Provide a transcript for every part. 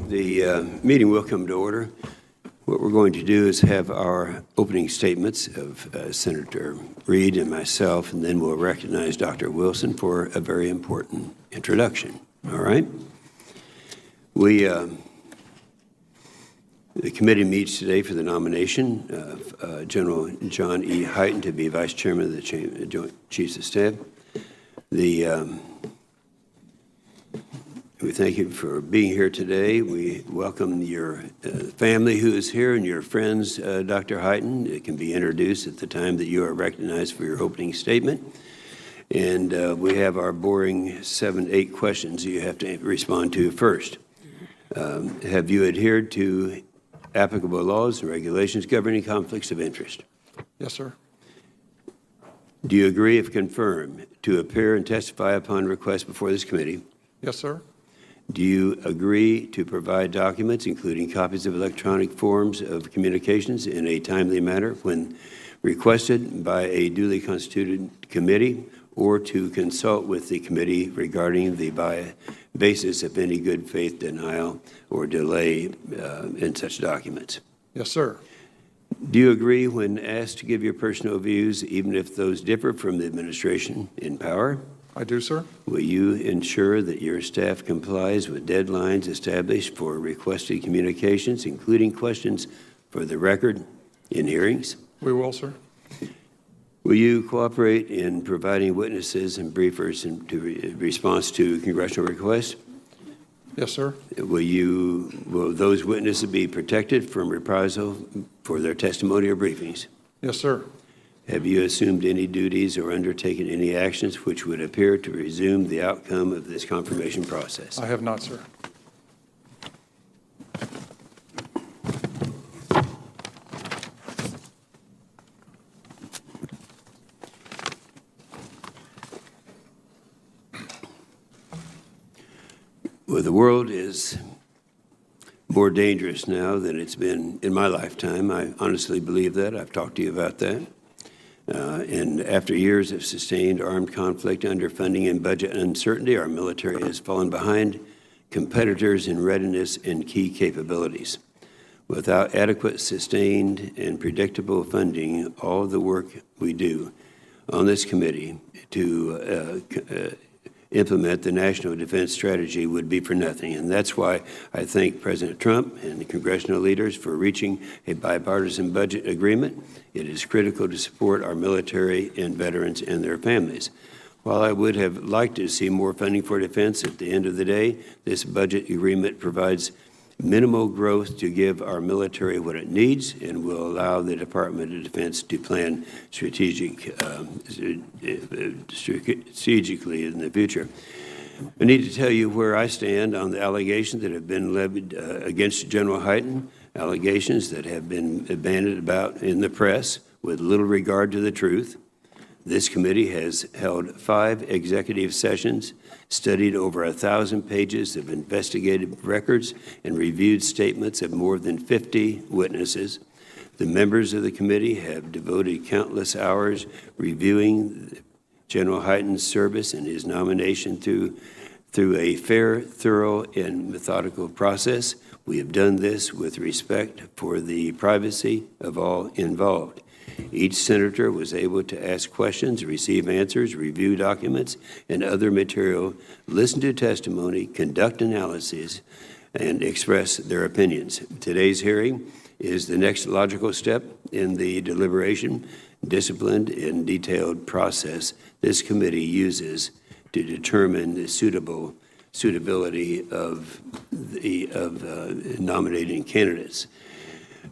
The meeting will come to order. What we're going to do is have our opening statements of Senator Reed and myself, and then we'll recognize Dr. Wilson for a very important introduction. All right? The committee meets today for the nomination of General John E. Hyten to be Vice Chairman of the Joint Chiefs of Staff. We thank you for being here today. We welcome your family who is here and your friends, Dr. Hyten. It can be introduced at the time that you are recognized for your opening statement. And we have our boring 7-8 questions you have to respond to first. Have you adhered to applicable laws and regulations governing conflicts of interest? Yes, sir. Do you agree, if confirmed, to appear and testify upon request before this committee? Yes, sir. Do you agree to provide documents, including copies of electronic forms of communications, in a timely manner when requested by a duly constituted committee, or to consult with the committee regarding the basis of any good faith denial or delay in such documents? Yes, sir. Do you agree, when asked, to give your personal views, even if those differ from the administration in power? I do, sir. Will you ensure that your staff complies with deadlines established for requested communications, including questions for the record in hearings? We will, sir. Will you cooperate in providing witnesses and briefers in response to congressional requests? Yes, sir. Will those witnesses be protected from reprisal for their testimony or briefings? Yes, sir. Have you assumed any duties or undertaken any actions which would appear to resume the outcome of this confirmation process? I have not, sir. Well, the world is more dangerous now than it's been in my lifetime. I honestly believe that. I've talked to you about that. And after years of sustained armed conflict, underfunding, and budget uncertainty, our military has fallen behind competitors in readiness and key capabilities. Without adequate, sustained, and predictable funding, all of the work we do on this committee to implement the national defense strategy would be for nothing. And that's why I thank President Trump and the congressional leaders for reaching a bipartisan budget agreement. It is critical to support our military and veterans and their families. While I would have liked to see more funding for defense, at the end of the day, this budget agreement provides minimal growth to give our military what it needs and will allow the Department of Defense to plan strategically in the future. I need to tell you where I stand on the allegations that have been levied against General Hyten, allegations that have been bandied about in the press with little regard to the truth. This committee has held 5 executive sessions, studied over 1,000 pages of investigative records, and reviewed statements of more than 50 witnesses. The members of the committee have devoted countless hours reviewing General Hyten's service and his nomination through a fair, thorough, and methodical process. We have done this with respect for the privacy of all involved. Each senator was able to ask questions, receive answers, review documents and other material, listen to testimony, conduct analyses, and express their opinions. Today's hearing is the next logical step in the deliberation, disciplined, and detailed process this committee uses to determine the suitability of nominating candidates.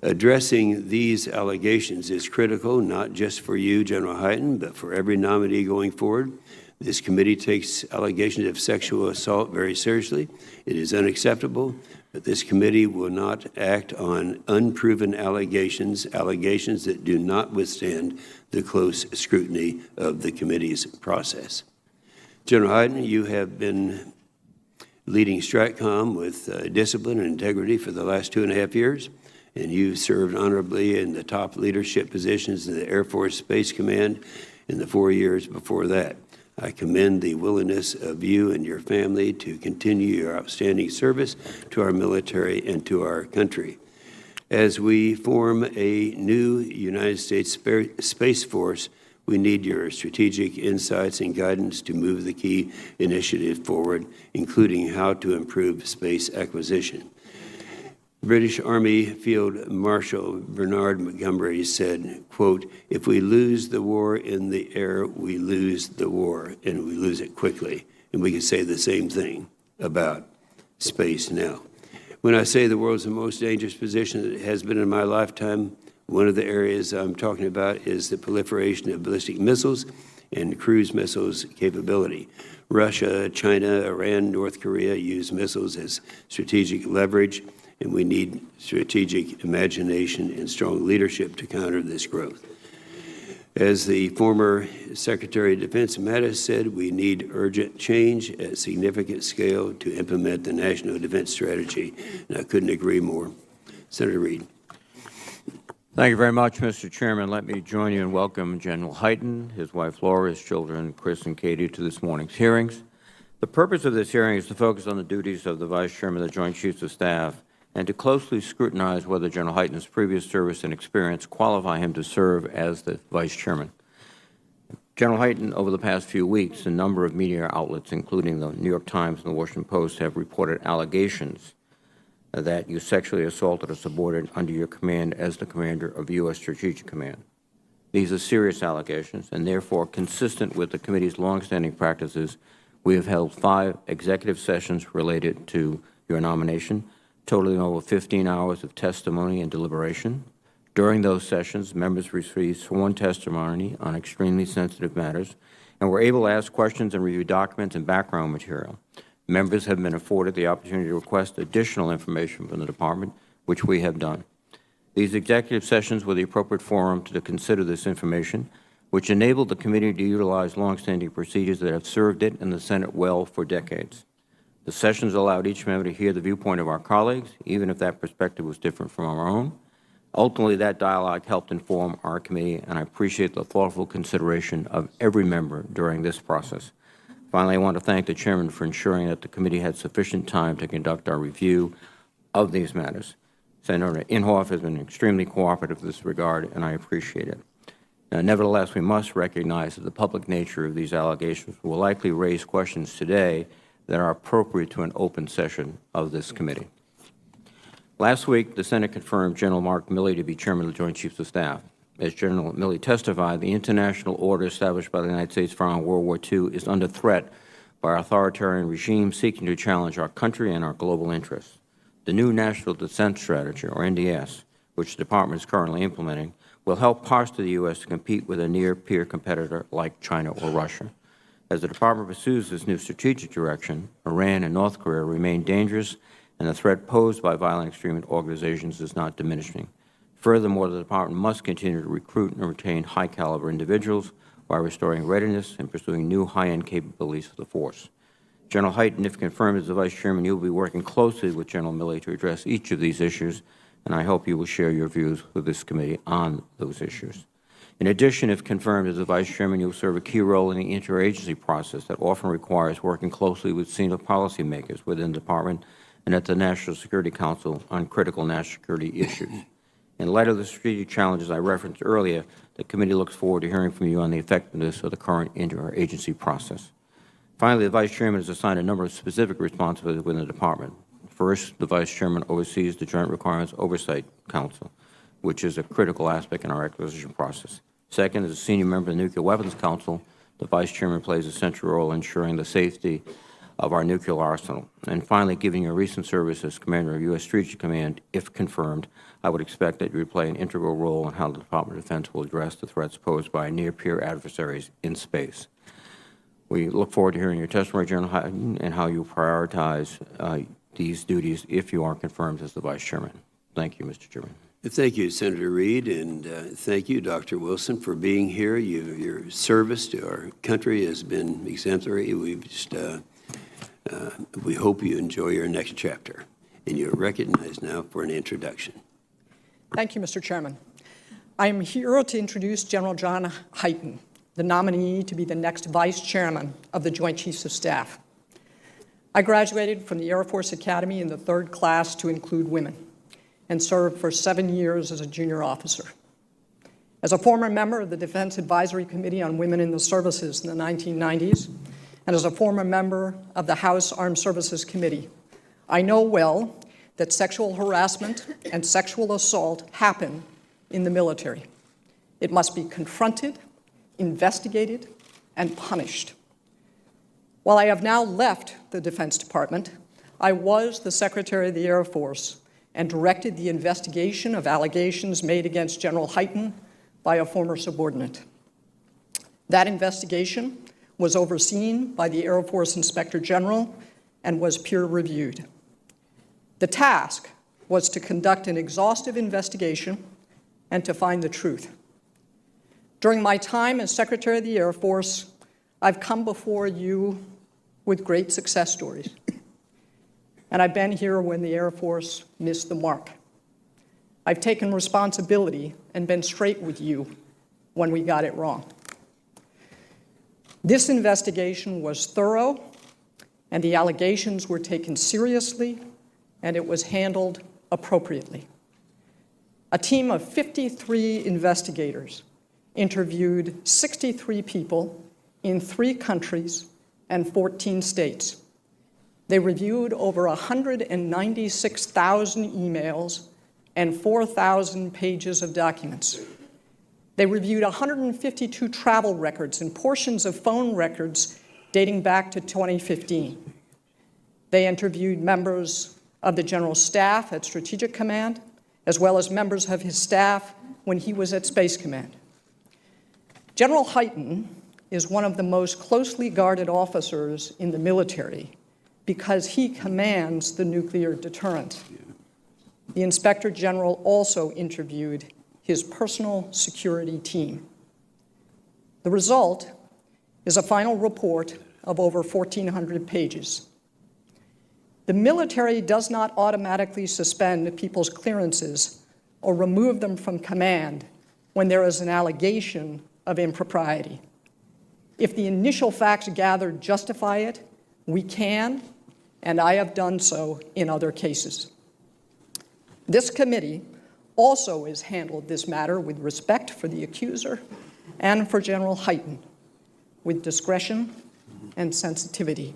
Addressing these allegations is critical, not just for you, General Hyten, but for every nominee going forward. This committee takes allegations of sexual assault very seriously. It is unacceptable, but this committee will not act on unproven allegations that do not withstand the close scrutiny of the committee's process. General Hyten, you have been leading STRATCOM with discipline and integrity for the last 2.5 years. And you served honorably in the top leadership positions in the Air Force Space Command in the 4 years before that. I commend the willingness of you and your family to continue your outstanding service to our military and to our country. As we form a new United States Space Force, we need your strategic insights and guidance to move the key initiative forward, including how to improve space acquisition. British Army Field Marshal Bernard Montgomery said, quote, "If we lose the war in the air, we lose the war, and we lose it quickly." And we can say the same thing about space now. When I say the world's the most dangerous position that it has been in my lifetime, one of the areas I'm talking about is the proliferation of ballistic missiles and cruise missiles capability. Russia, China, Iran, North Korea use missiles as strategic leverage, and we need strategic imagination and strong leadership to counter this growth. As the former Secretary of Defense Mattis said, we need urgent change at significant scale to implement the National Defense Strategy, and I couldn't agree more. Senator Reid. Thank you very much, Mr. Chairman. Let me join you in welcoming General Hyten, his wife Laura, his children Chris and Katie to this morning's hearings. The purpose of this hearing is to focus on the duties of the Vice Chairman of the Joint Chiefs of Staff and to closely scrutinize whether General Hyten's previous service and experience qualify him to serve as the Vice Chairman. General Hyten, over the past few weeks, a number of media outlets, including the New York Times and the Washington Post, have reported allegations that you sexually assaulted a subordinate under your command as the commander of U.S. Strategic Command. These are serious allegations, and therefore consistent with the committee's longstanding practices, we have held 5 executive sessions related to your nomination, totaling over 15 hours of testimony and deliberation. During those sessions, members received sworn testimony on extremely sensitive matters and were able to ask questions and review documents and background material. Members have been afforded the opportunity to request additional information from the Department, which we have done. These executive sessions were the appropriate forum to consider this information, which enabled the committee to utilize longstanding procedures that have served it and the Senate well for decades. The sessions allowed each member to hear the viewpoint of our colleagues, even if that perspective was different from our own. Ultimately, that dialogue helped inform our committee, and I appreciate the thoughtful consideration of every member during this process. Finally, I want to thank the Chairman for ensuring that the committee had sufficient time to conduct our review of these matters. Senator Inhofe has been extremely cooperative in this regard, and I appreciate it. Now, nevertheless, we must recognize that the public nature of these allegations will likely raise questions today that are appropriate to an open session of this committee. Last week, the Senate confirmed General Mark Milley to be Chairman of the Joint Chiefs of Staff. As General Milley testified, the international order established by the United States following World War II is under threat by authoritarian regimes seeking to challenge our country and our global interests. The new National Defense Strategy, or NDS, which the Department is currently implementing, will help posture the U.S. to compete with a near-peer competitor like China or Russia. As the Department pursues this new strategic direction, Iran and North Korea remain dangerous, and the threat posed by violent extremist organizations is not diminishing. Furthermore, the Department must continue to recruit and retain high-caliber individuals while restoring readiness and pursuing new high-end capabilities for the force. General Hyten, if confirmed as the Vice Chairman, you will be working closely with General Milley to address each of these issues, and I hope you will share your views with this committee on those issues. In addition, if confirmed as the Vice Chairman, you will serve a key role in the interagency process that often requires working closely with senior policymakers within the Department and at the National Security Council on critical national security issues. In light of the strategic challenges I referenced earlier, the committee looks forward to hearing from you on the effectiveness of the current interagency process. Finally, the Vice Chairman has assigned a number of specific responsibilities within the Department. First, the Vice Chairman oversees the Joint Requirements Oversight Council, which is a critical aspect in our acquisition process. Second, as a senior member of the Nuclear Weapons Council, the Vice Chairman plays a central role in ensuring the safety of our nuclear arsenal. And finally, given your recent service as Commander of U.S. Strategic Command, if confirmed, I would expect that you would play an integral role in how the Department of Defense will address the threats posed by near-peer adversaries in space. We look forward to hearing your testimony, General Hyten, and how you prioritize these duties if you are confirmed as the Vice Chairman. Thank you, Mr. Chairman. Thank you, Senator Reid, and thank you, Dr. Wilson, for being here. Your service to our country has been exemplary. We hope you enjoy your next chapter, and you're recognized now for an introduction. Thank you, Mr. Chairman. I am here to introduce General John Hyten. the nominee to be the next Vice Chairman of the Joint Chiefs of Staff. I graduated from the Air Force Academy in the 3rd class to include women and served for 7 years as a junior officer. As a former member of the Defense Advisory Committee on Women in the Services in the 1990s, and as a former member of the House Armed Services Committee, I know well that sexual harassment and sexual assault happen in the military. It must be confronted, investigated, and punished. While I have now left the Defense Department, I was the Secretary of the Air Force and directed the investigation of allegations made against General Hyten by a former subordinate. That investigation was overseen by the Air Force Inspector General and was peer-reviewed. The task was to conduct an exhaustive investigation and to find the truth. During my time as Secretary of the Air Force, I've come before you with great success stories. And I've been here when the Air Force missed the mark. I've taken responsibility and been straight with you when we got it wrong. This investigation was thorough, and the allegations were taken seriously, and it was handled appropriately. A team of 53 investigators interviewed 63 people in 3 countries and 14 states. They reviewed over 196,000 emails and 4,000 pages of documents. They reviewed 152 travel records and portions of phone records dating back to 2015. They interviewed members of the General Staff at Strategic Command, as well as members of his staff when he was at Space Command. General Hyten is one of the most closely guarded officers in the military because he commands the nuclear deterrent. The Inspector General also interviewed his personal security team. The result is a final report of over 1,400 pages. The military does not automatically suspend people's clearances or remove them from command when there is an allegation of impropriety. If the initial facts gathered justify it, we can, and I have done so in other cases. This committee also has handled this matter with respect for the accuser and for General Hyten, with discretion and sensitivity.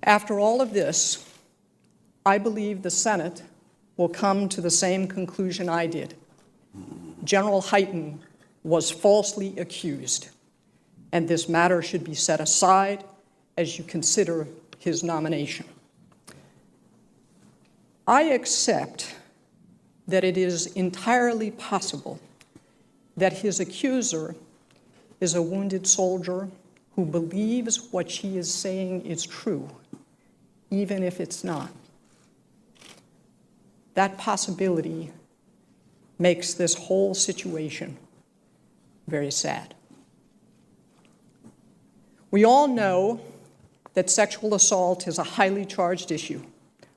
After all of this, I believe the Senate will come to the same conclusion I did. General Hyten was falsely accused, and this matter should be set aside as you consider his nomination. I accept that it is entirely possible that his accuser is a wounded soldier who believes what she is saying is true, even if it's not. That possibility makes this whole situation very sad. We all know that sexual assault is a highly charged issue,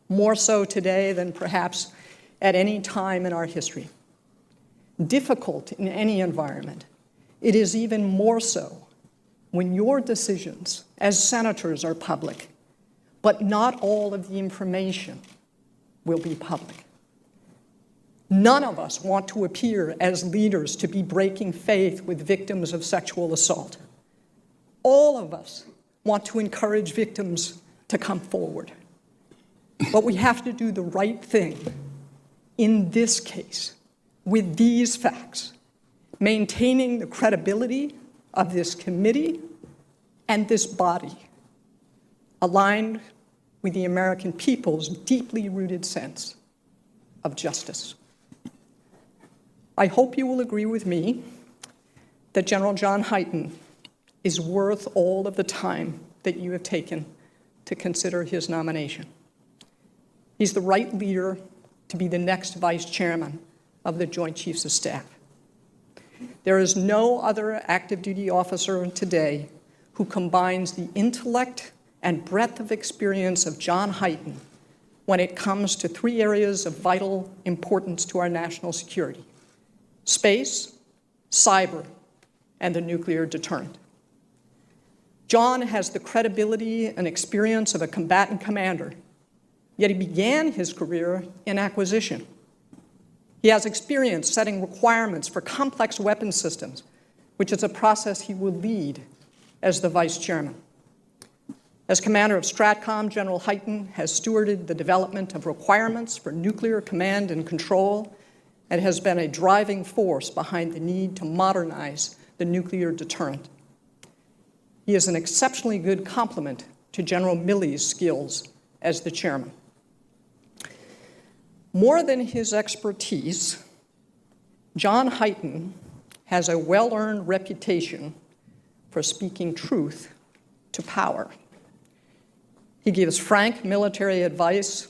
more so today than perhaps at any time in our history. Difficult in any environment, it is even more so when your decisions as senators are public, but not all of the information will be public. None of us want to appear as leaders to be breaking faith with victims of sexual assault. All of us want to encourage victims to come forward. But we have to do the right thing in this case, with these facts, maintaining the credibility of this committee and this body, aligned with the American people's deeply rooted sense of justice. I hope you will agree with me that General John Hyten is worth all of the time that you have taken to consider his nomination. He's the right leader to be the next Vice Chairman of the Joint Chiefs of Staff. There is no other active duty officer today who combines the intellect and breadth of experience of John Hyten when it comes to 3 areas of vital importance to our national security: space, cyber, and the nuclear deterrent. John has the credibility and experience of a combatant commander, yet he began his career in acquisition. He has experience setting requirements for complex weapon systems, which is a process he will lead as the vice chairman. As commander of STRATCOM, General Hyten has stewarded the development of requirements for nuclear command and control and has been a driving force behind the need to modernize the nuclear deterrent. He is an exceptionally good complement to General Milley's skills as the chairman. More than his expertise, John Hyten has a well-earned reputation for speaking truth to power. He gives frank military advice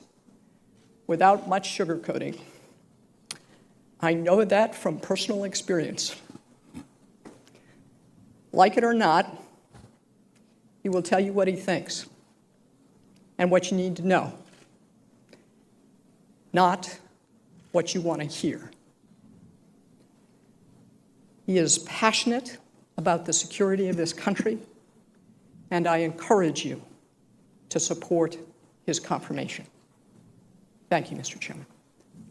without much sugarcoating. I know that from personal experience. Like it or not, he will tell you what he thinks and what you need to know, not what you want to hear. He is passionate about the security of this country, and I encourage you to support his confirmation. Thank you, Mr. Chairman.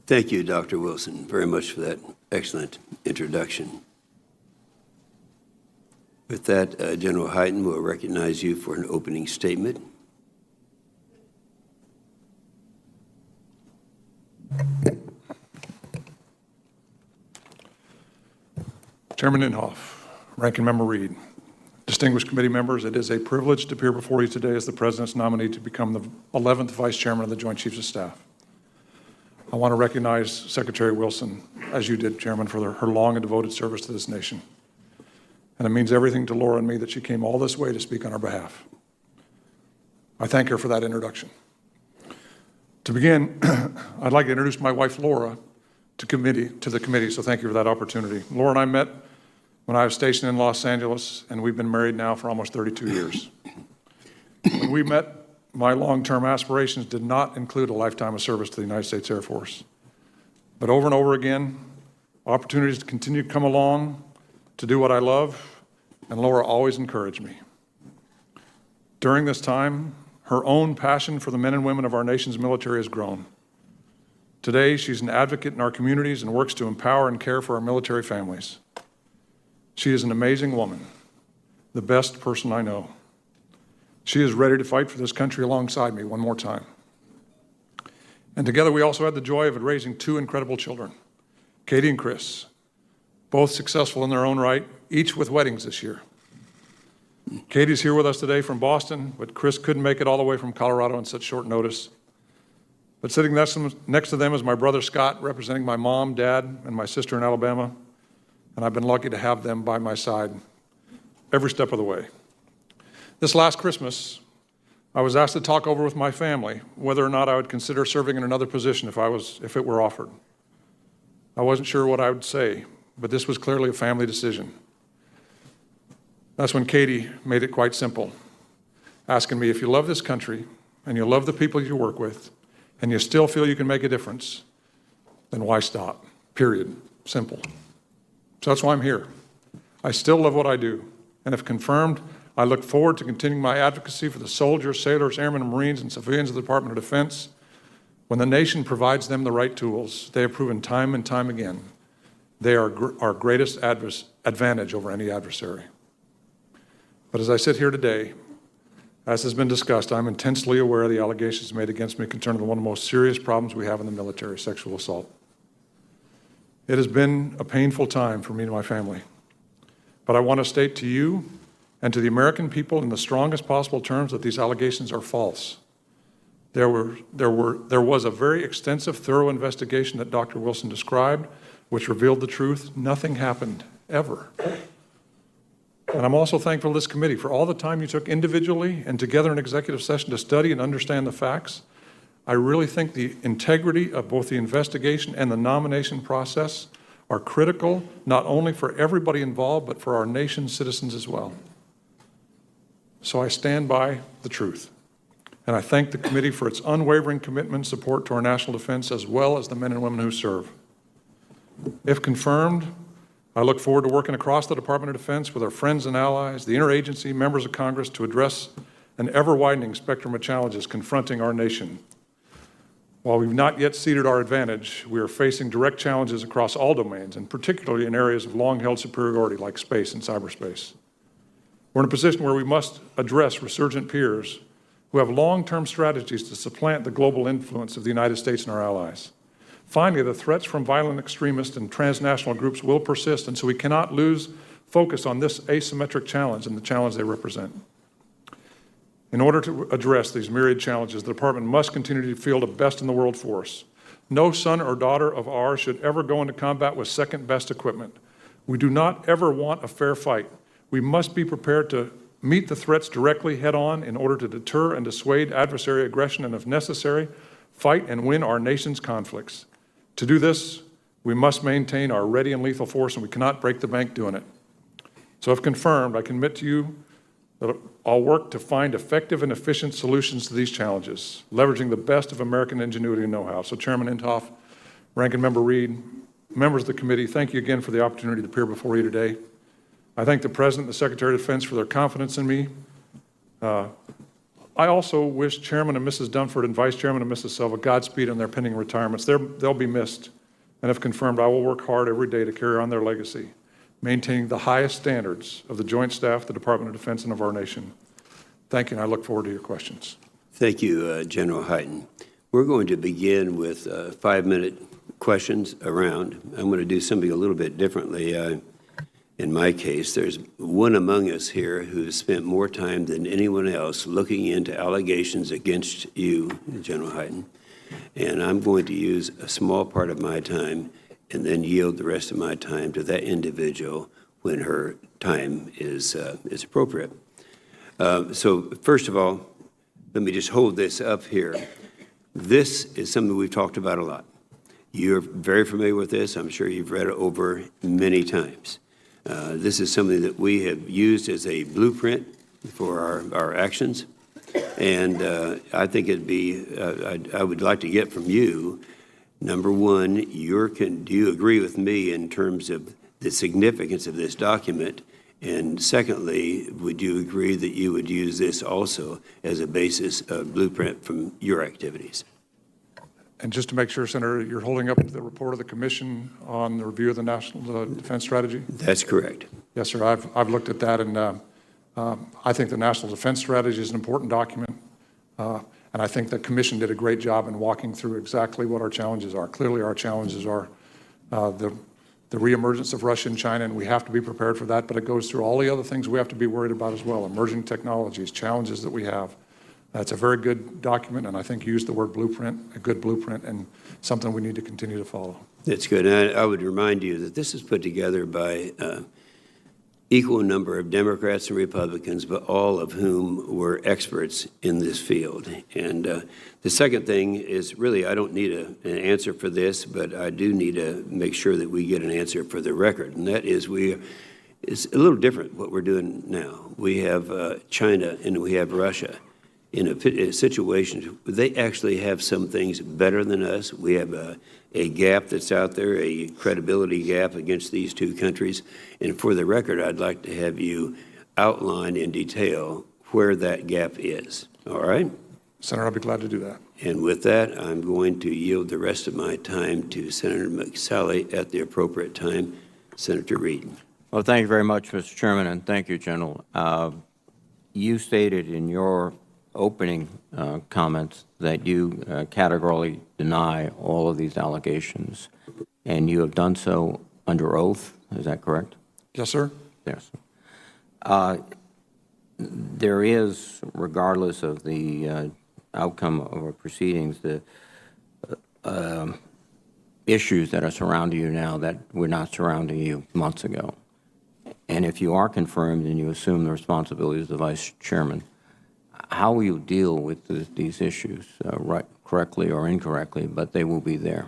Thank you, Dr. Wilson, very much for that excellent introduction. With that, General Hyten will recognize you for an opening statement. Chairman Inhofe, Ranking Member Reed, distinguished committee members, it is a privilege to appear before you today as the President's nominee to become the 11th Vice Chairman of the Joint Chiefs of Staff. I want to recognize Secretary Wilson, as you did, Chairman, for her long and devoted service to this nation. And it means everything to Laura and me that she came all this way to speak on our behalf. I thank her for that introduction. To begin, I'd like to introduce my wife, Laura, to the committee, so thank you for that opportunity. Laura and I met when I was stationed in Los Angeles, and we've been married now for almost 32 years. When we met, my long-term aspirations did not include a lifetime of service to the United States Air Force. But over and over again, opportunities to continue to come along, to do what I love, and Laura always encouraged me. During this time, her own passion for the men and women of our nation's military has grown. Today, she's an advocate in our communities and works to empower and care for our military families. She is an amazing woman, the best person I know. She is ready to fight for this country alongside me one more time. And together we also had the joy of raising two incredible children, Katie and Chris, both successful in their own right, each with weddings this year. Katie's here with us today from Boston, but Chris couldn't make it all the way from Colorado on such short notice. But sitting next to them is my brother Scott, representing my mom, dad, and my sister in Alabama. And I've been lucky to have them by my side every step of the way. This last Christmas, I was asked to talk over with my family whether or not I would consider serving in another position if it were offered. I wasn't sure what I would say, but this was clearly a family decision. That's when Katie made it quite simple, asking me, if you love this country and you love the people you work with and you still feel you can make a difference, then why stop? Period. Simple. So that's why I'm here. I still love what I do, and if confirmed, I look forward to continuing my advocacy for the soldiers, sailors, airmen, and Marines, and civilians of the Department of Defense. When the nation provides them the right tools, they have proven time and time again they are our greatest advantage over any adversary. But as I sit here today, as has been discussed, I'm intensely aware of the allegations made against me concerning one of the most serious problems we have in the military, sexual assault. It has been a painful time for me and my family, but I want to state to you and to the American people in the strongest possible terms that these allegations are false. There was a very extensive, thorough investigation that Dr. Wilson described, which revealed the truth. Nothing happened, ever. And I'm also thankful to this committee for all the time you took individually and together in executive session to study and understand the facts. I really think the integrity of both the investigation and the nomination process are critical, not only for everybody involved, but for our nation's citizens as well. So I stand by the truth. And I thank the committee for its unwavering commitment and support to our national defense, as well as the men and women who serve. If confirmed, I look forward to working across the Department of Defense with our friends and allies, the interagency, members of Congress to address an ever-widening spectrum of challenges confronting our nation. While we've not yet ceded our advantage, we are facing direct challenges across all domains, and particularly in areas of long-held superiority like space and cyberspace. We're in a position where we must address resurgent peers who have long-term strategies to supplant the global influence of the United States and our allies. Finally, the threats from violent extremists and transnational groups will persist, and so we cannot lose focus on this asymmetric challenge and the challenge they represent. In order to address these myriad challenges, the Department must continue to field a best-in-the-world force. No son or daughter of ours should ever go into combat with second-best equipment. We do not ever want a fair fight. We must be prepared to meet the threats directly head-on in order to deter and dissuade adversary aggression and, if necessary, fight and win our nation's conflicts. To do this, we must maintain our ready and lethal force, and we cannot break the bank doing it. So if confirmed, I commit to you that I'll work to find effective and efficient solutions to these challenges, leveraging the best of American ingenuity and know-how. So Chairman Inhofe, Ranking Member Reed, members of the committee, thank you again for the opportunity to appear before you today. I thank the President and the Secretary of Defense for their confidence in me. I also wish Chairman and Mrs. Dunford and Vice Chairman and Mrs. Silva Godspeed in their pending retirements. They'll be missed, and if confirmed, I will work hard every day to carry on their legacy, maintaining the highest standards of the Joint Staff, the Department of Defense, and of our nation. Thank you, and I look forward to your questions. Thank you, General Hyten. We're going to begin with 5-minute questions around. I'm going to do something a little bit differently. In my case, there's one among us here who's spent more time than anyone else looking into allegations against you, General Hyten, and I'm going to use a small part of my time and then yield the rest of my time to that individual when her time is appropriate. So first of all, let me just hold this up here. This is something we've talked about a lot. You're very familiar with this. I'm sure you've read it over many times. This is something that we have used as a blueprint for our actions, and I think it'd be, I would like to get from you, number one, do you agree with me in terms of the significance of this document? And secondly, would you agree that you would use this also as a basis of blueprint from your activities? And just to make sure, Senator, you're holding up the report of the Commission on the review of the National Defense Strategy? That's correct. Yes, sir. I've looked at that, and I think the National Defense Strategy is an important document, and I think the Commission did a great job in walking through exactly what our challenges are. Clearly, our challenges are the reemergence of Russia and China, and we have to be prepared for that, but it goes through all the other things we have to be worried about as well, emerging technologies, challenges that we have. It's a very good document, and I think you used the word blueprint, a good blueprint, and something we need to continue to follow. That's good. And I would remind you that this is put together by equal number of Democrats and Republicans, but all of whom were experts in this field. And the second thing is really, I don't need an answer for this, but I do need to make sure that we get an answer for the record. And that is, it's a little different what we're doing now. We have China and we have Russia in a situation. They actually have some things better than us. We have a gap that's out there, a credibility gap against these two countries. And for the record, I'd like to have you outline in detail where that gap is. All right? Senator, I'll be glad to do that. And with that, I'm going to yield the rest of my time to Senator McSally at the appropriate time. Senator Reed. Well, thank you very much, Mr. Chairman, and thank you, General. You stated in your opening comments that you categorically deny all of these allegations, and you have done so under oath. Is that correct? Yes, sir. Yes. There is, regardless of the outcome of our proceedings, the issues that are surrounding you now that were not surrounding you months ago. And if you are confirmed and you assume the responsibilities of the Vice Chairman, how will you deal with these issues, right, correctly or incorrectly, but they will be there?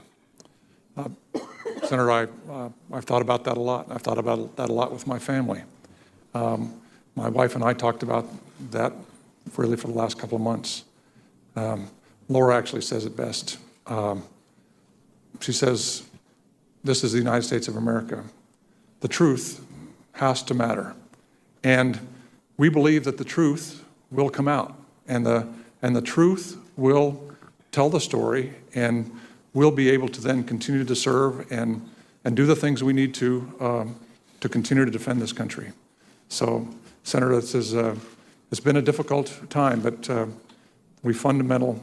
Senator, I've thought about that a lot. I've thought about that a lot with my family. My wife and I talked about that really for the last couple of months. Laura actually says it best. She says, this is the United States of America. the truth has to matter. And we believe that the truth will come out, and the truth will tell the story, and we'll be able to then continue to serve and do the things we need to continue to defend this country. So, Senator, it's been a difficult time, but we fundamentally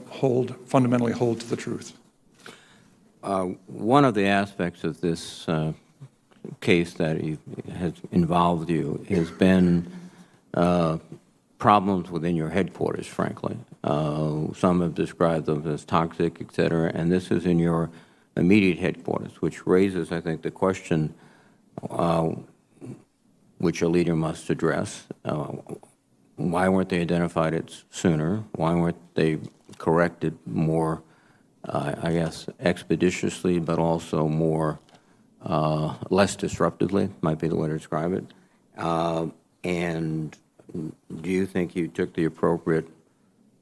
hold to the truth. One of the aspects of this case that has involved you has been problems within your headquarters, frankly. Some have described them as toxic, et cetera, and this is in your immediate headquarters, which raises, I think, the question which a leader must address. Why weren't they identified sooner? Why weren't they corrected more, I guess, expeditiously, but also more less disruptively, might be the way to describe it? And do you think you took the appropriate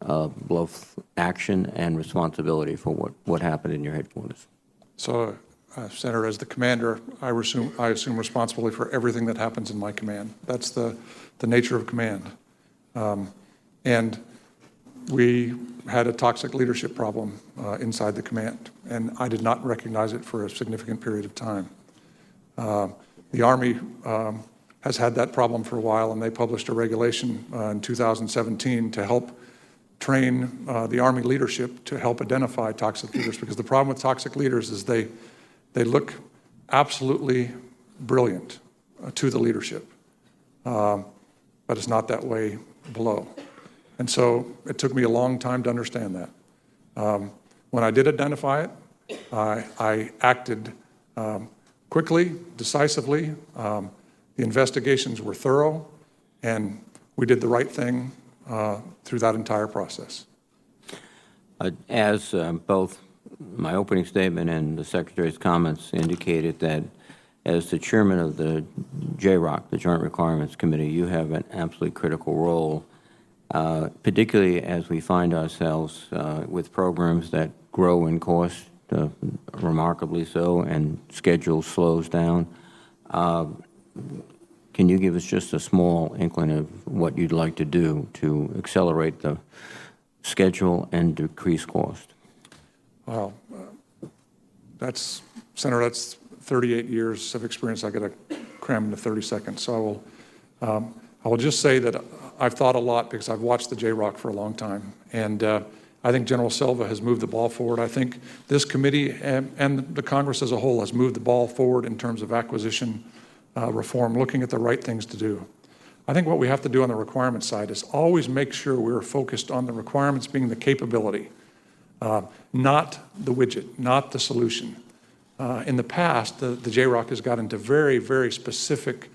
both action and responsibility for what happened in your headquarters? So, Senator, as the commander, I assume responsibility for everything that happens in my command. That's the nature of command. And we had a toxic leadership problem inside the command, and I did not recognize it for a significant period of time. The Army has had that problem for a while, and they published a regulation in 2017 to help train the Army leadership to help identify toxic leaders, because the problem with toxic leaders is they look absolutely brilliant to the leadership, but it's not that way below. And so it took me a long time to understand that. When I did identify it, I acted quickly, decisively. The investigations were thorough, and we did the right thing through that entire process. As both my opening statement and the Secretary's comments indicated, that as the chairman of the JROC, the Joint Requirements Committee, you have an absolutely critical role, particularly as we find ourselves with programs that grow in cost, remarkably so, and schedule slows down. Can you give us just a small inkling of what you'd like to do to accelerate the schedule and decrease cost? Well, Senator, that's 38 years of experience I got to cram into 30 seconds. So I will just say that I've thought a lot because I've watched the JROC for a long time. And I think General Silva has moved the ball forward. I think this committee and the Congress as a whole has moved the ball forward in terms of acquisition reform, looking at the right things to do. I think what we have to do on the requirement side is always make sure we're focused on the requirements being the capability, not the widget, not the solution. In the past, the JROC has got into very, very specific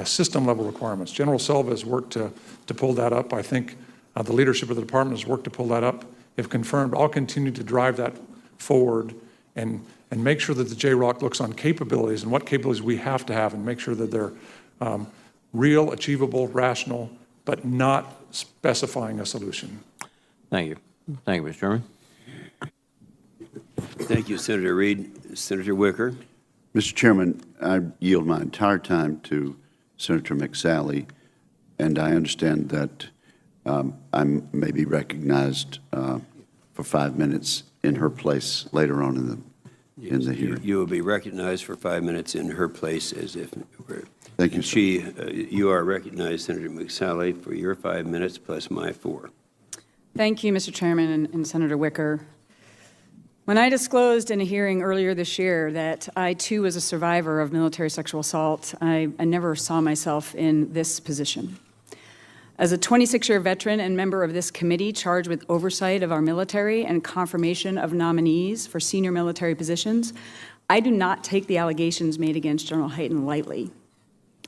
system-level requirements. General Silva has worked to pull that up. I think the leadership of the department has worked to pull that up. If confirmed, I'll continue to drive that forward and make sure that the JROC looks on capabilities and what capabilities we have to have, and make sure that they're real, achievable, rational, but not specifying a solution. Thank you. Thank you, Mr. Chairman. Thank you, Senator Reid. Senator Wicker. Mr. Chairman, I yield my entire time to Senator McSally, and I understand that I may be recognized for 5 minutes in her place later on in the hearing. You will be recognized for 5 minutes in her place, as if we're. Thank you, sir. You are recognized, Senator McSally, for your 5 minutes plus my 4. Thank you, Mr. Chairman and Senator Wicker. When I disclosed in a hearing earlier this year that I, too, was a survivor of military sexual assault, I never saw myself in this position. As a 26-year veteran and member of this committee charged with oversight of our military and confirmation of nominees for senior military positions, I do not take the allegations made against General Hyten lightly.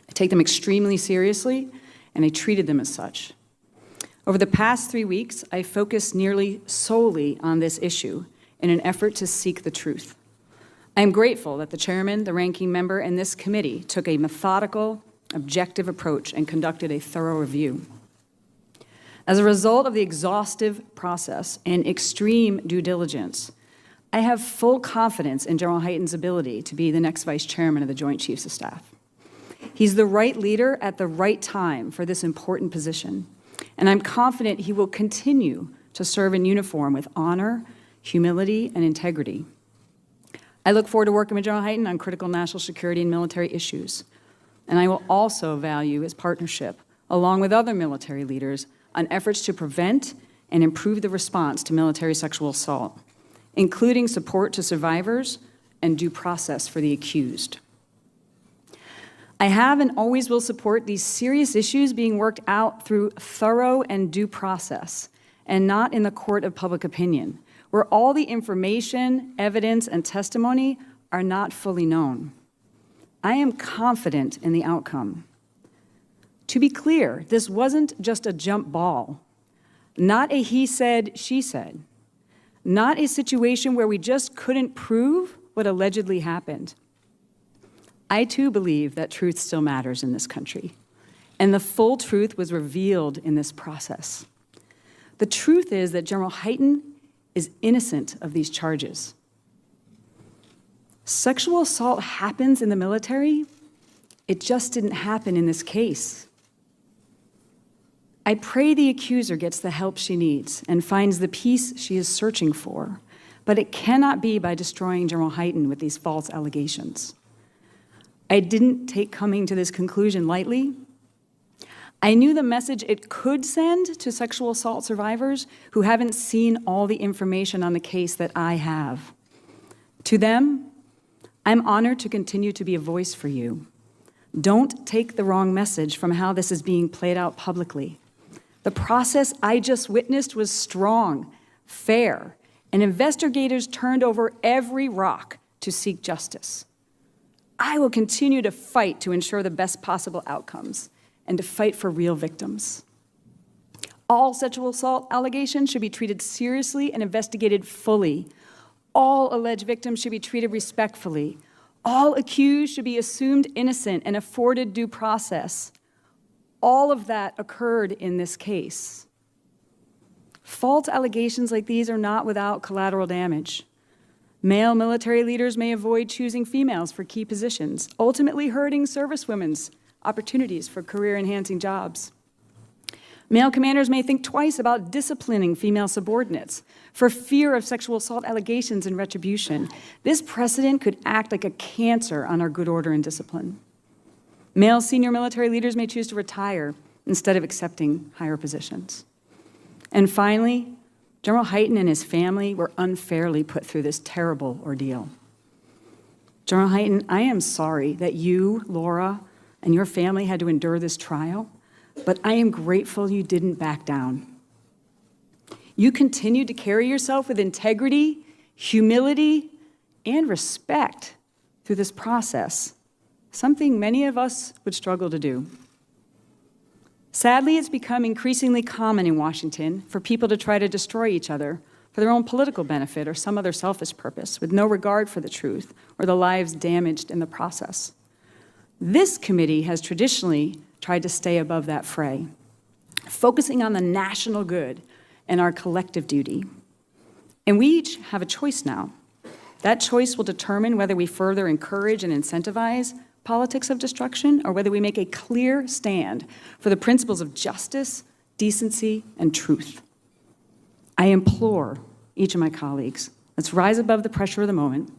I take them extremely seriously, and I treated them as such. Over the past 3 weeks, I focused nearly solely on this issue in an effort to seek the truth. I am grateful that the chairman, the ranking member, and this committee took a methodical, objective approach and conducted a thorough review. As a result of the exhaustive process and extreme due diligence, I have full confidence in General Hyten's ability to be the next Vice Chairman of the Joint Chiefs of Staff. He's the right leader at the right time for this important position, and I'm confident he will continue to serve in uniform with honor, humility, and integrity. I look forward to working with General Hyten on critical national security and military issues, and I will also value his partnership, along with other military leaders, on efforts to prevent and improve the response to military sexual assault, including support to survivors and due process for the accused. I have and always will support these serious issues being worked out through thorough and due process, and not in the court of public opinion, where all the information, evidence, and testimony are not fully known. I am confident in the outcome. To be clear, this wasn't just a jump ball, not a he said, she said, not a situation where we just couldn't prove what allegedly happened. I too believe that truth still matters in this country, and the full truth was revealed in this process. The truth is that General Hyten is innocent of these charges. Sexual assault happens in the military. It just didn't happen in this case. I pray the accuser gets the help she needs and finds the peace she is searching for, but it cannot be by destroying General Hyten with these false allegations. I didn't take coming to this conclusion lightly. I knew the message it could send to sexual assault survivors who haven't seen all the information on the case that I have. To them, I'm honored to continue to be a voice for you. Don't take the wrong message from how this is being played out publicly. The process I just witnessed was strong, fair, and investigators turned over every rock to seek justice. I will continue to fight to ensure the best possible outcomes and to fight for real victims. All sexual assault allegations should be treated seriously and investigated fully. All alleged victims should be treated respectfully. All accused should be assumed innocent and afforded due process. All of that occurred in this case. False allegations like these are not without collateral damage. Male military leaders may avoid choosing females for key positions, ultimately hurting servicewomen's opportunities for career-enhancing jobs. Male commanders may think twice about disciplining female subordinates for fear of sexual assault allegations and retribution. This precedent could act like a cancer on our good order and discipline. Male senior military leaders may choose to retire instead of accepting higher positions. And finally, General Hyten and his family were unfairly put through this terrible ordeal. General Hyten, I am sorry that you, Laura, and your family had to endure this trial, but I am grateful you didn't back down. You continued to carry yourself with integrity, humility, and respect through this process, something many of us would struggle to do. Sadly, it's become increasingly common in Washington for people to try to destroy each other for their own political benefit or some other selfish purpose, with no regard for the truth or the lives damaged in the process. This committee has traditionally tried to stay above that fray, focusing on the national good and our collective duty. And we each have a choice now. That choice will determine whether we further encourage and incentivize politics of destruction, or whether we make a clear stand for the principles of justice, decency, and truth. I implore each of my colleagues, let's rise above the pressure of the moment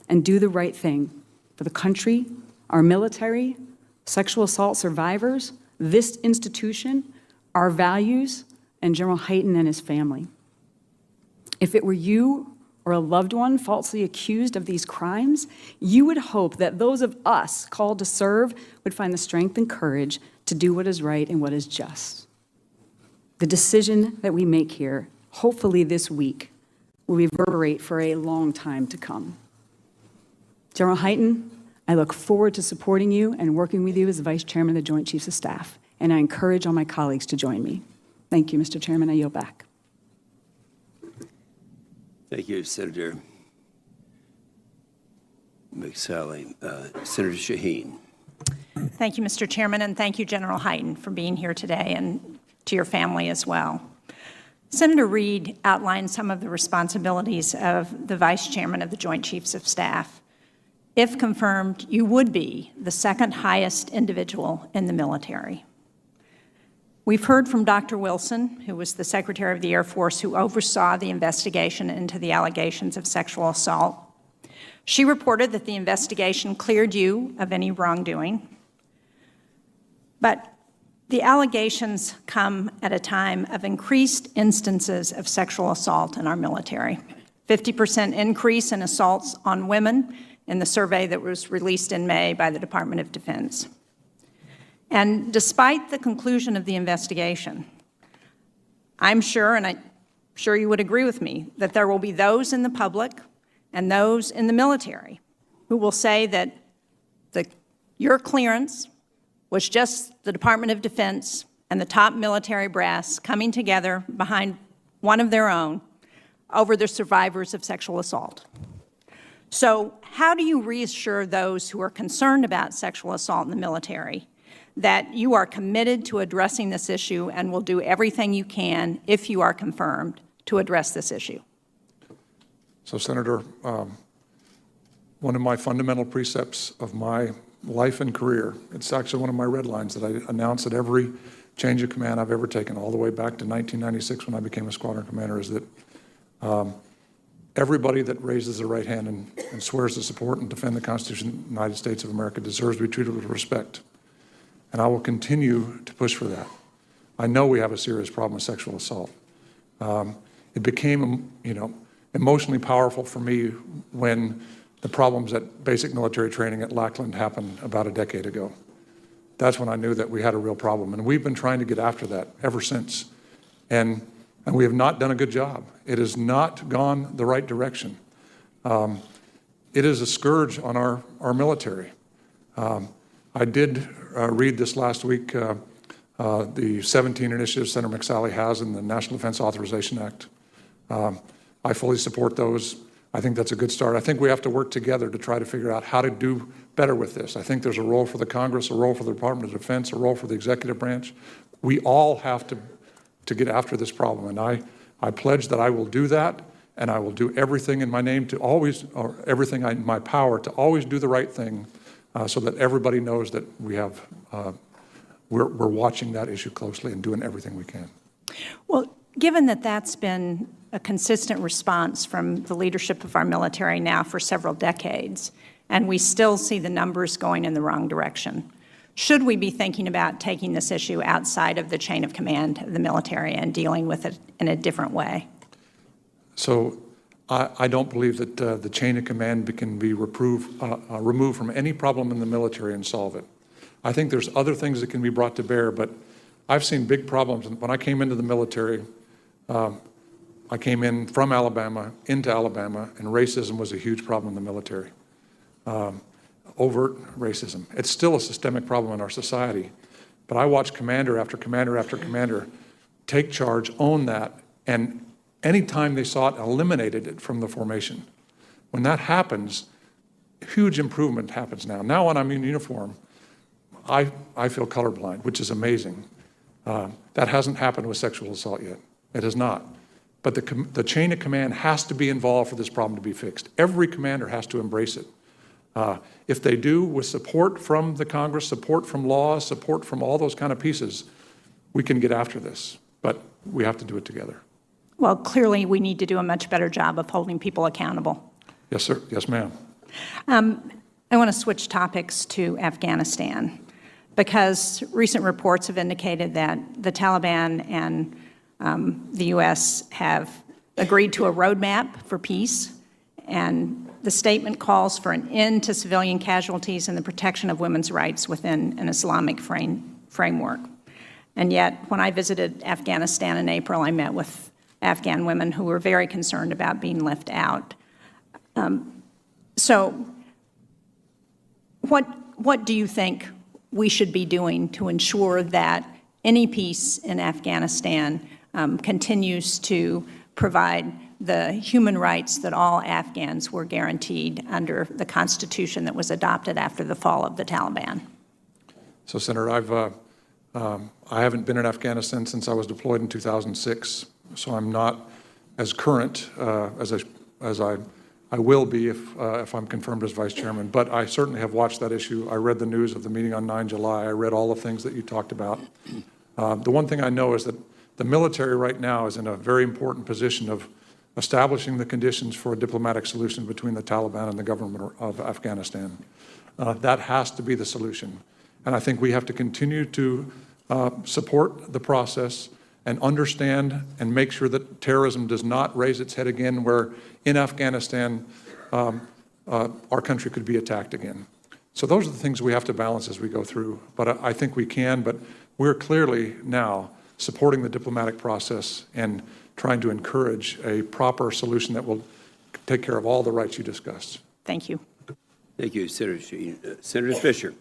and do the right thing for the country, our military, sexual assault survivors, this institution, our values, and General Hyten and his family. If it were you or a loved one falsely accused of these crimes, you would hope that those of us called to serve would find the strength and courage to do what is right and what is just. The decision that we make here, hopefully this week, will reverberate for a long time to come. General Hyten, I look forward to supporting you and working with you as Vice Chairman of the Joint Chiefs of Staff, and I encourage all my colleagues to join me. Thank you, Mr. Chairman. I yield back. Thank you, Senator McSally. Senator Shaheen. Thank you, Mr. Chairman, and thank you, General Hyten, for being here today, and to your family as well. Senator Reid outlined some of the responsibilities of the Vice Chairman of the Joint Chiefs of Staff. If confirmed, you would be the second highest individual in the military. We've heard from Dr. Wilson, who was the Secretary of the Air Force who oversaw the investigation into the allegations of sexual assault. She reported that the investigation cleared you of any wrongdoing. But the allegations come at a time of increased instances of sexual assault in our military. 50% increase in assaults on women in the survey that was released in May by the Department of Defense. And despite the conclusion of the investigation, I'm sure, and I'm sure you would agree with me, that there will be those in the public and those in the military who will say that your clearance was just the Department of Defense and the top military brass coming together behind one of their own over the survivors of sexual assault. So how do you reassure those who are concerned about sexual assault in the military that you are committed to addressing this issue and will do everything you can, if you are confirmed, to address this issue? So, Senator, one of my fundamental precepts of my life and career, it's actually one of my red lines that I announce at every change of command I've ever taken, all the way back to 1996 when I became a squadron commander, is that everybody that raises their right hand and swears to support and defend the Constitution of the United States of America deserves to be treated with respect. And I will continue to push for that. I know we have a serious problem with sexual assault. It became, emotionally powerful for me when the problems at basic military training at Lackland happened about a decade ago. That's when I knew that we had a real problem. And we've been trying to get after that ever since. And we have not done a good job. It has not gone the right direction. It is a scourge on our military. I did read this last week, the 17 initiatives Senator McSally has in the National Defense Authorization Act. I fully support those. I think that's a good start. I think we have to work together to try to figure out how to do better with this. I think there's a role for the Congress, a role for the Department of Defense, a role for the executive branch. We all have to get after this problem, and I pledge that I will do that, and I will do everything in my name to always, or everything in my power to always do the right thing, so that everybody knows that we're watching that issue closely and doing everything we can. Well, given that that's been a consistent response from the leadership of our military now for several decades, and we still see the numbers going in the wrong direction, should we be thinking about taking this issue outside of the chain of command of the military and dealing with it in a different way? So I don't believe that the chain of command can be removed from any problem in the military and solve it. I think there's other things that can be brought to bear, but I've seen big problems. When I came into the military, I came in from Alabama, into Alabama, and racism was a huge problem in the military. Overt racism. It's still a systemic problem in our society, but I watched commander after commander after commander take charge, own that, and anytime they saw it, eliminated it from the formation. When that happens, huge improvement happens now. Now when I'm in uniform, I feel colorblind, which is amazing. That hasn't happened with sexual assault yet. It has not. But the chain of command has to be involved for this problem to be fixed. Every commander has to embrace it. If they do, with support from the Congress, support from law, support from all those kind of pieces, we can get after this. But we have to do it together. Well, clearly we need to do a much better job of holding people accountable. Yes, sir. Yes, ma'am. I want to switch topics to Afghanistan, because recent reports have indicated that the Taliban and the U.S. have agreed to a roadmap for peace, and the statement calls for an end to civilian casualties and the protection of women's rights within an Islamic framework. And yet, when I visited Afghanistan in April, I met with Afghan women who were very concerned about being left out. So what do you think we should be doing to ensure that any peace in Afghanistan continues to provide the human rights that all Afghans were guaranteed under the Constitution that was adopted after the fall of the Taliban? So, Senator, I haven't been in Afghanistan since I was deployed in 2006, so I'm not as current as I I will be if I'm confirmed as vice chairman, but I certainly have watched that issue. I read the news of the meeting on 9 July. I read all the things that you talked about. The one thing I know is that the military right now is in a very important position of establishing the conditions for a diplomatic solution between the Taliban and the government of Afghanistan. That has to be the solution. And I think we have to continue to support the process and understand and make sure that terrorism does not raise its head again, where in Afghanistan our country could be attacked again. So those are the things we have to balance as we go through. But I think we can, but we're clearly now supporting the diplomatic process and trying to encourage a proper solution that will take care of all the rights you discussed. Thank you. Thank you, Senator Sheen. Senator Fisher.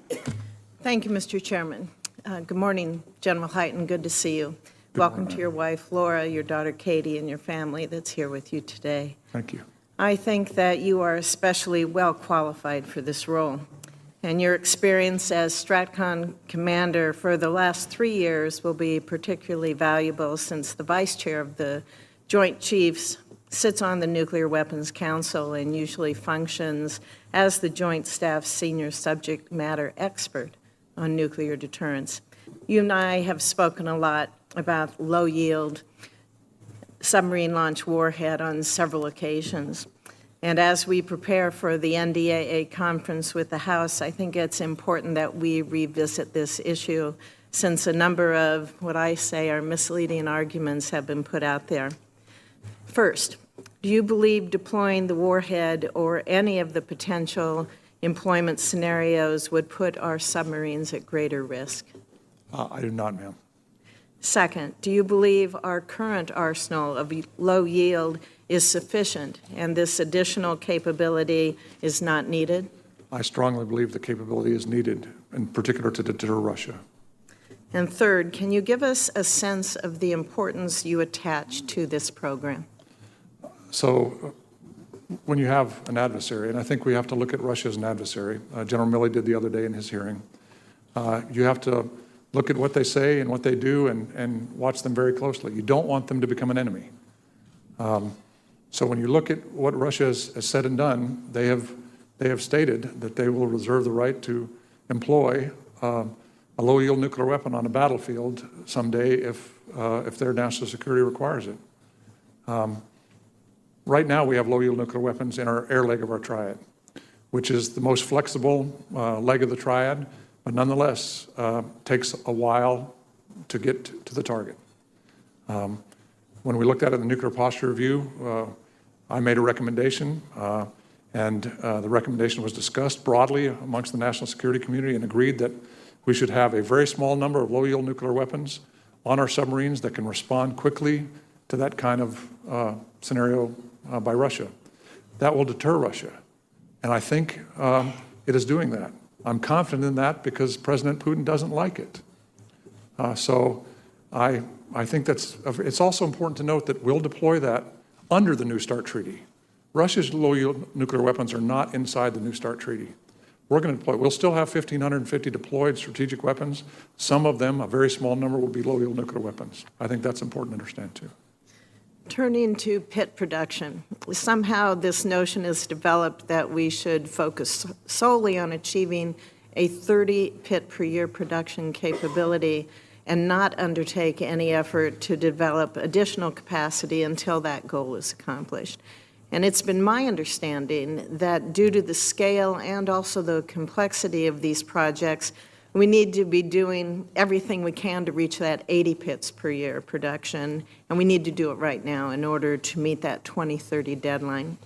Thank you, Mr. Chairman. Good morning, General Hyten. Good to see you. Welcome to your wife, Laura, your daughter, Katie, and your family that's here with you today. Thank you. I think that you are especially well qualified for this role. And your experience as STRATCOM commander for the last 3 years will be particularly valuable, since the vice chair of the Joint Chiefs sits on the Nuclear Weapons Council and usually functions as the Joint Staff's senior subject matter expert on nuclear deterrence. You and I have spoken a lot about low-yield submarine launch warhead on several occasions. And as we prepare for the NDAA conference with the House, I think it's important that we revisit this issue, since a number of what I say are misleading arguments have been put out there. First, do you believe deploying the warhead or any of the potential employment scenarios would put our submarines at greater risk? I do not, ma'am. Second, do you believe our current arsenal of low yield is sufficient and this additional capability is not needed? I strongly believe the capability is needed, in particular to deter Russia. And third, can you give us a sense of the importance you attach to this program? So when you have an adversary, and I think we have to look at Russia as an adversary, General Milley did the other day in his hearing, you have to look at what they say and what they do and watch them very closely. You don't want them to become an enemy. So when you look at what Russia has said and done, they have stated that they will reserve the right to employ a low-yield nuclear weapon on a battlefield someday if their national security requires it. Right now, we have low-yield nuclear weapons in our air leg of our triad, which is the most flexible leg of the triad, but nonetheless takes a while to get to the target. When we looked at it in the nuclear posture review, I made a recommendation, and the recommendation was discussed broadly amongst the national security community and agreed that we should have a very small number of low-yield nuclear weapons on our submarines that can respond quickly to that kind of scenario by Russia. That will deter Russia, and I think it is doing that. I'm confident in that because President Putin doesn't like it. So I think it's also important to note that we'll deploy that under the New START treaty. Russia's low-yield nuclear weapons are not inside the New START treaty. We're going to deploy. We'll still have 1,550 deployed strategic weapons. Some of them, a very small number, will be low-yield nuclear weapons. I think that's important to understand, too. Turning to pit production, somehow this notion is developed that we should focus solely on achieving a 30 pit per year production capability and not undertake any effort to develop additional capacity until that goal is accomplished. And it's been my understanding that due to the scale and also the complexity of these projects, we need to be doing everything we can to reach that 80 pits per year production, and we need to do it right now in order to meet that 2030 deadline.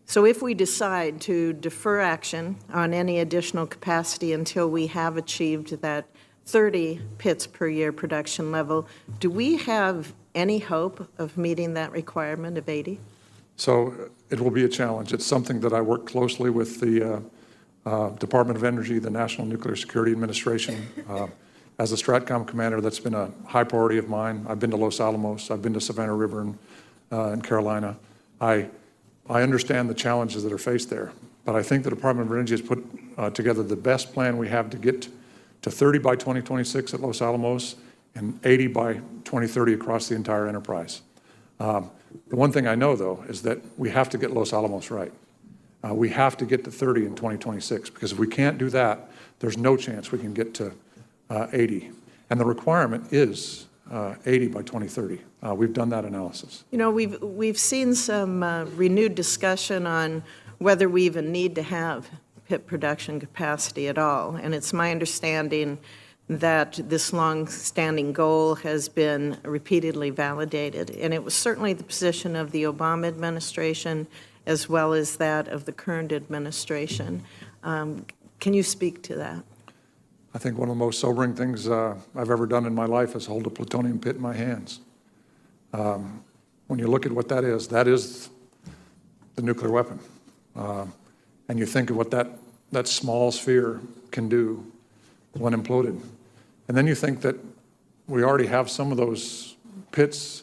So if we decide to defer action on any additional capacity until we have achieved that 30 pits per year production level, do we have any hope of meeting that requirement of 80? So it will be a challenge. It's something that I work closely with the Department of Energy, the National Nuclear Security Administration. As a STRATCOM commander, that's been a high priority of mine. I've been to Los Alamos. I've been to Savannah River in Carolina. I understand the challenges that are faced there, but I think the Department of Energy has put together the best plan we have to get to 30 by 2026 at Los Alamos and 80 by 2030 across the entire enterprise. The one thing I know, though, is that we have to get Los Alamos right. We have to get to 30 in 2026, because if we can't do that, there's no chance we can get to 80. And the requirement is 80 by 2030. We've done that analysis. You know, we've seen some renewed discussion on whether we even need to have PIP production capacity at all. And it's my understanding that this long-standing goal has been repeatedly validated. And it was certainly the position of the Obama administration as well as that of the current administration. Can you speak to that? I think one of the most sobering things I've ever done in my life is hold a plutonium pit in my hands. When you look at what that is the nuclear weapon. And you think of what that small sphere can do when imploded. And then you think that we already have some of those pits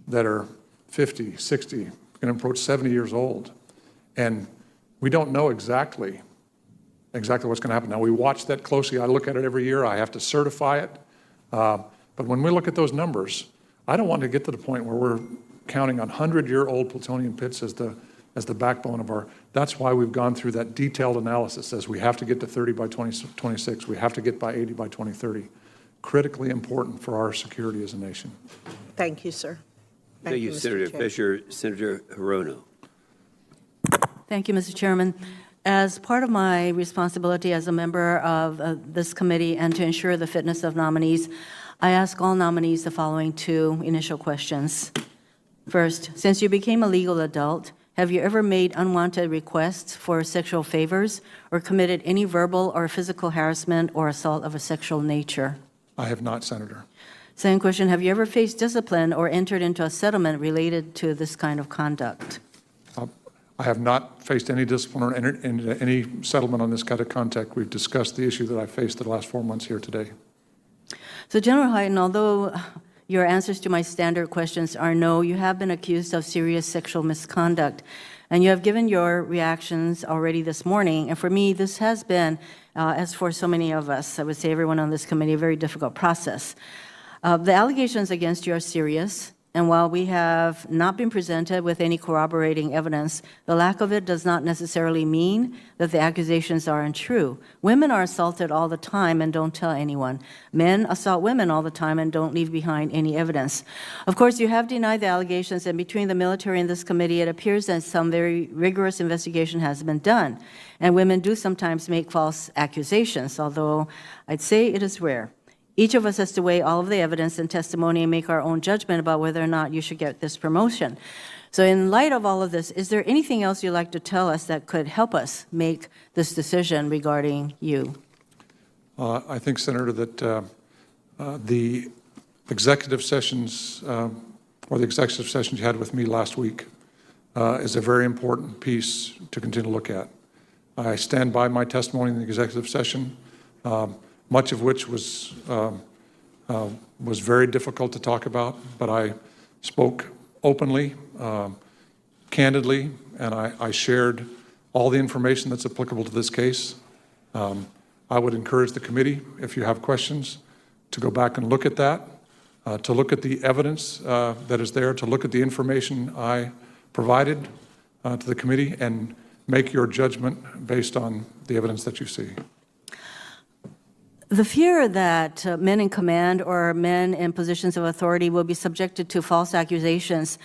that are 50, 60, going to approach 70 years old. And we don't know exactly what's going to happen. Now, we watch that closely. I look at it every year. I have to certify it. But when we look at those numbers, I don't want to get to the point where we're counting on 100-year-old plutonium pits as the backbone of our. That's why we've gone through that detailed analysis. Says we have to get to 30 by 2026. We have to get by 80 by 2030. Critically important for our security as a nation. Thank you, sir. Thank you, Mr. Senator Chair. Fisher. Senator Hirono. Thank you, Mr. Chairman. As part of my responsibility as a member of this committee and to ensure the fitness of nominees, I ask all nominees the following two initial questions. First, since you became a legal adult, have you ever made unwanted requests for sexual favors or committed any verbal or physical harassment or assault of a sexual nature? I have not, Senator. Second question, have you ever faced discipline or entered into a settlement related to this kind of conduct? I have not faced any discipline or entered into any settlement on this kind of contact. We've discussed the issue that I faced the last 4 months here today. So General Hyten, although your answers to my standard questions are no, you have been accused of serious sexual misconduct, and you have given your reactions already this morning. And for me, this has been, as for so many of us, I would say everyone on this committee, a very difficult process. The allegations against you are serious, and while we have not been presented with any corroborating evidence, the lack of it does not necessarily mean that the accusations are untrue. Women are assaulted all the time and don't tell anyone. Men assault women all the time and don't leave behind any evidence. Of course, you have denied the allegations, and between the military and this committee, it appears that some very rigorous investigation has been done. And women do sometimes make false accusations, although I'd say it is rare. Each of us has to weigh all of the evidence and testimony and make our own judgment about whether or not you should get this promotion. So in light of all of this, is there anything else you'd like to tell us that could help us make this decision regarding you? I think, Senator, that the executive sessions or the executive sessions you had with me last week is a very important piece to continue to look at. I stand by my testimony in the executive session. Much of which was very difficult to talk about, but I spoke openly, candidly, and I shared all the information that's applicable to this case. I would encourage the committee, if you have questions, to go back and look at that, to look at the evidence that is there, to look at the information I provided to the committee, and make your judgment based on the evidence that you see. The fear that men in command or men in positions of authority will be subjected to false accusations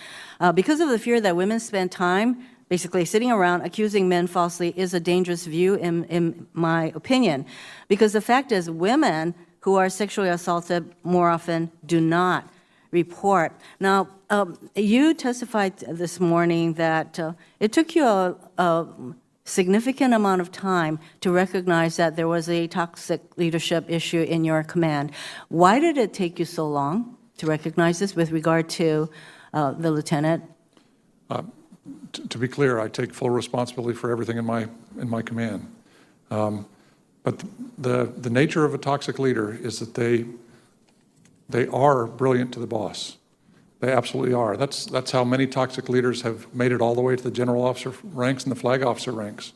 because of the fear that women spend time basically sitting around accusing men falsely is a dangerous view in my opinion, because the fact is women who are sexually assaulted more often do not report. Now, you testified this morning that it took you a significant amount of time to recognize that there was a toxic leadership issue in your command. Why did it take you so long to recognize this with regard to the lieutenant? To be clear, I take full responsibility for everything in my command. But the nature of a toxic leader is that they are brilliant to the boss. They absolutely are. That's how many toxic leaders have made it all the way to the general officer ranks and the flag officer ranks,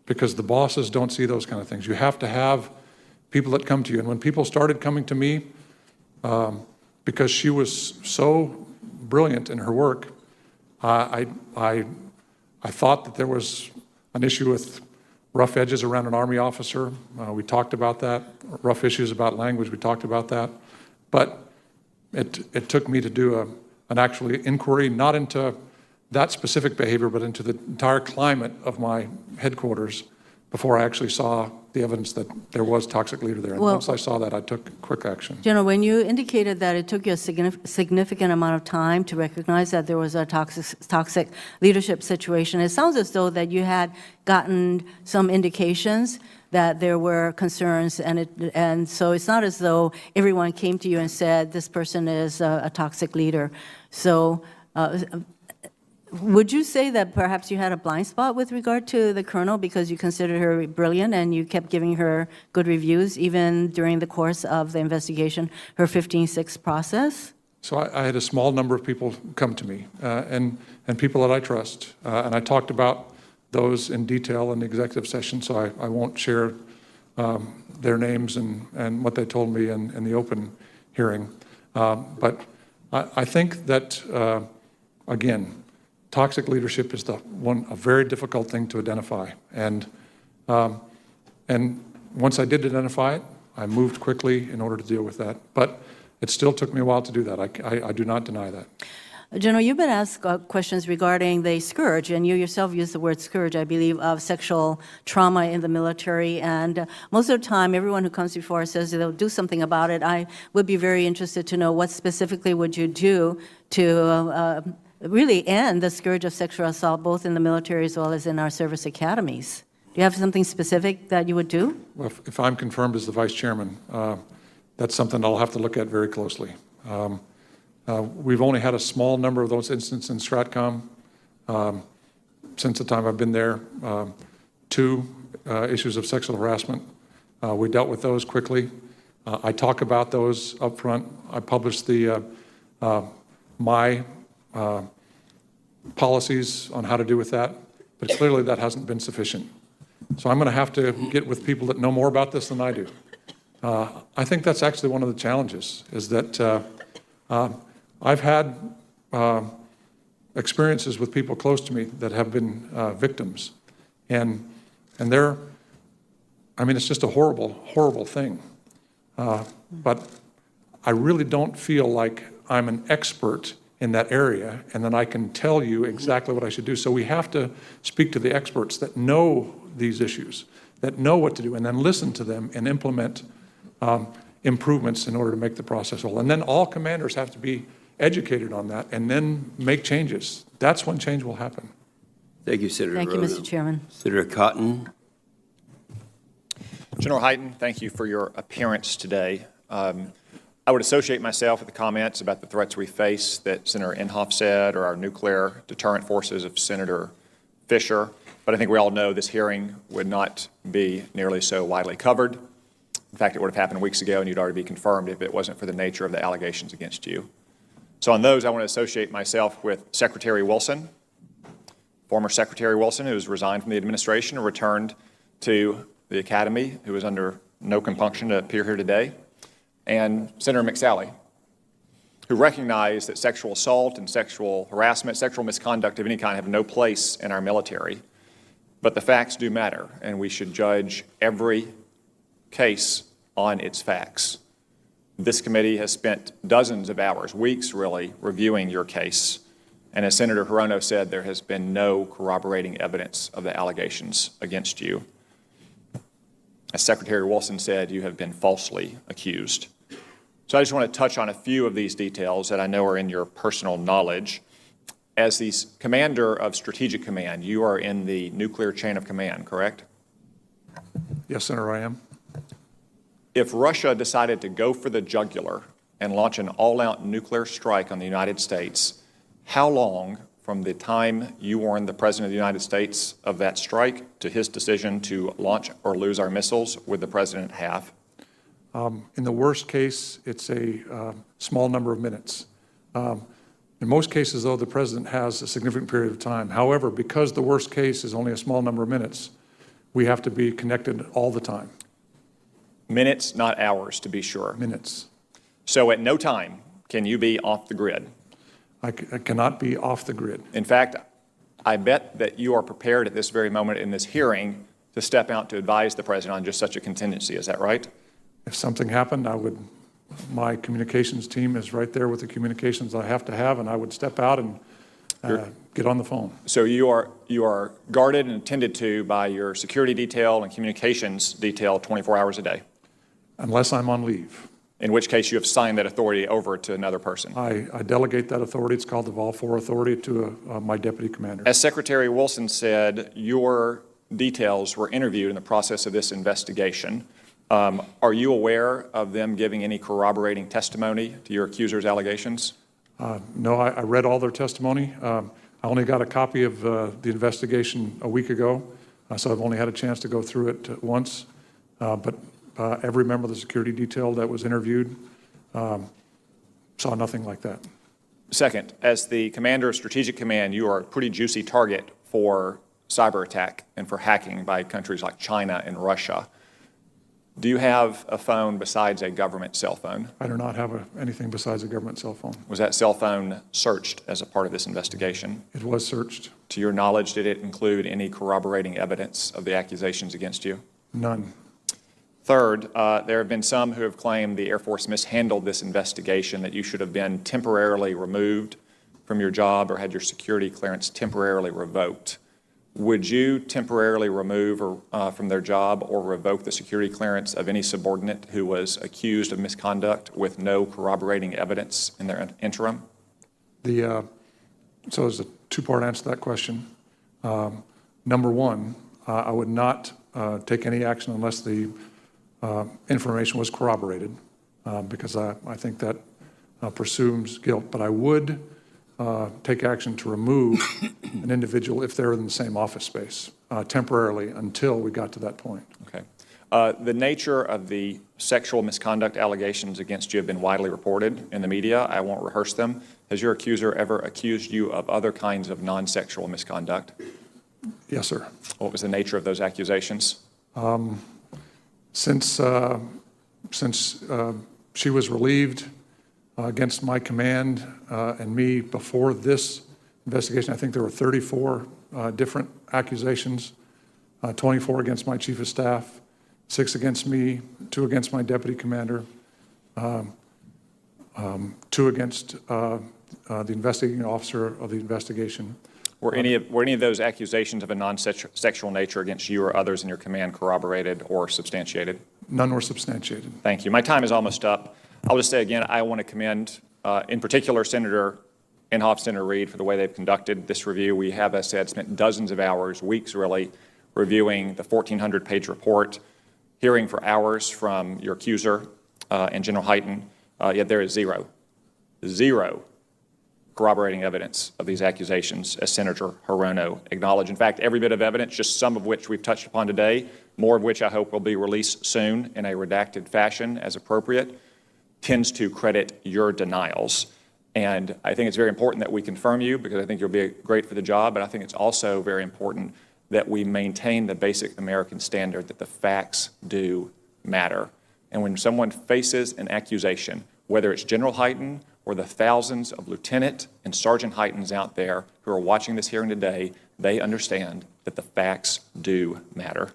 because the bosses don't see those kind of things. You have to have people that come to you. And when people started coming to me, because she was so brilliant in her work, I thought that there was an issue with rough edges around an Army officer. We talked about that. Rough issues about language, we talked about that. But it took me to do an actual inquiry, not into that specific behavior, but into the entire climate of my headquarters before I actually saw the evidence that there was toxic leader there. And Well, once I saw that, I took quick action. General, when you indicated that it took you a significant amount of time to recognize that there was a toxic leadership situation, it sounds as though that you had gotten some indications that there were concerns, and so it's not as though everyone came to you and said, this person is a toxic leader. So would you say that perhaps you had a blind spot with regard to the colonel because you considered her brilliant and you kept giving her good reviews even during the course of the investigation, her 15-6 process? So I had a small number of people come to me, and people that I trust, and I talked about those in detail in the executive session, so I won't share their names and what they told me in the open hearing. But I think that, again, toxic leadership is a very difficult thing to identify. And once I did identify it, I moved quickly in order to deal with that. But it still took me a while to do that. I do not deny that. General, you've been asked questions regarding the scourge, and you yourself used the word scourge, I believe, of sexual trauma in the military. And most of the time, everyone who comes before us says they'll do something about it. I would be very interested to know what specifically would you do to really end the scourge of sexual assault, both in the military as well as in our service academies. Do you have something specific that you would do? Well, if I'm confirmed as the vice chairman, that's something I'll have to look at very closely. We've only had a small number of those incidents in Stratcom since the time I've been there. 2 issues of sexual harassment. We dealt with those quickly. I talk about those up front. I published my policies on how to do with that, but clearly that hasn't been sufficient. So I'm going to have to get with people that know more about this than I do. I think that's actually one of the challenges, is that I've had experiences with people close to me that have been victims, and they're, I mean, it's just a horrible, horrible thing. But I really don't feel like I'm an expert in that area, and then I can tell you exactly what I should do. So we have to speak to the experts that know these issues, that know what to do, and then listen to them and implement improvements in order to make the process whole. And then all commanders have to be educated on that and then make changes. That's when change will happen. Thank you, Senator Thank you, Roanoke. Mr. Chairman. Senator Cotton. General Hyten, thank you for your appearance today. I would associate myself with the comments about the threats we face that Senator Inhofe said, or our nuclear deterrent forces of Senator Fisher. But I think we all know this hearing would not be nearly so widely covered. In fact, it would have happened weeks ago, and you'd already be confirmed if it wasn't for the nature of the allegations against you. So on those, I want to associate myself with Secretary Wilson, former Secretary Wilson, who has resigned from the administration and returned to the Academy, who is under no compunction to appear here today, and Senator McSally, who recognized that sexual assault and sexual harassment, sexual misconduct of any kind have no place in our military. But the facts do matter, and we should judge every case on its facts. This committee has spent dozens of hours, weeks really, reviewing your case. And as Senator Hirono said, there has been no corroborating evidence of the allegations against you. As Secretary Wilson said, you have been falsely accused. So I just want to touch on a few of these details that I know are in your personal knowledge. As the commander of Strategic Command, you are in the nuclear chain of command, correct? Yes, Senator, I am. If Russia decided to go for the jugular and launch an all-out nuclear strike on the United States, how long from the time you warned the President of the United States of that strike to his decision to launch or lose our missiles would the President have? In the worst case, it's a small number of minutes. In most cases, though, the President has a significant period of time. However, because the worst case is only a small number of minutes, we have to be connected all the time. Minutes, not hours, to be sure. Minutes. So at no time can you be off the grid. I cannot be off the grid. In fact, I bet that you are prepared at this very moment in this hearing to step out to advise the President on just such a contingency. Is that right? If something happened, my communications team is right there with the communications I have to have, and I would step out and get on the phone. So you are guarded and attended to by your security detail and communications detail 24 hours a day? Unless I'm on leave. In which case you have signed that authority over to another person? I delegate that authority. It's called the Vol 4 authority to my deputy commander. As Secretary Wilson said, your details were interviewed in the process of this investigation. Are you aware of them giving any corroborating testimony to your accuser's allegations? No, I read all their testimony. I only got a copy of the investigation a week ago, so I've only had a chance to go through it once. But every member of the security detail that was interviewed saw nothing like that. Second, as the commander of Strategic Command, you are a pretty juicy target for cyber attack and for hacking by countries like China and Russia. Do you have a phone besides a government cell phone? I do not have anything besides a government cell phone. Was that cell phone searched as a part of this investigation? It was searched. To your knowledge, did it include any corroborating evidence of the accusations against you? None. Third, there have been some who have claimed the Air Force mishandled this investigation, that you should have been temporarily removed from your job or had your security clearance temporarily revoked. Would you temporarily remove from their job or revoke the security clearance of any subordinate who was accused of misconduct with no corroborating evidence in their interim? So there's a two-part answer to that question. Number one, I would not take any action unless the information was corroborated, because I think that presumes guilt. But I would take action to remove an individual if they're in the same office space temporarily until we got to that point. Okay. The nature of the sexual misconduct allegations against you have been widely reported in the media. I won't rehearse them. Has your accuser ever accused you of other kinds of non-sexual misconduct? Yes, sir. What was the nature of those accusations? Since she was relieved against my command and me before this investigation, I think there were 34 different accusations, 24 against my chief of staff, 6 against me, 2 against my deputy commander, 2 against the investigating officer of the investigation. Were any of those accusations of a non-sexual nature against you or others in your command corroborated or substantiated? None were substantiated. Thank you. My time is almost up. I'll just say again, I want to commend, in particular, Senator Inhofe, Senator Reid, for the way they've conducted this review. We have, as I said, spent dozens of hours, weeks really, reviewing the 1,400-page report, hearing for hours from your accuser and General Hyten, yet there is zero corroborating evidence of these accusations, as Senator Hirono acknowledged. In fact, every bit of evidence, just some of which we've touched upon today, more of which I hope will be released soon in a redacted fashion as appropriate, tends to credit your denials. And I think it's very important that we confirm you, because I think you'll be great for the job, but I think it's also very important that we maintain the basic American standard that the facts do matter. And when someone faces an accusation, whether it's General Hyten or the thousands of Lieutenant and Sergeant Hytens out there who are watching this hearing today, they understand that the facts do matter.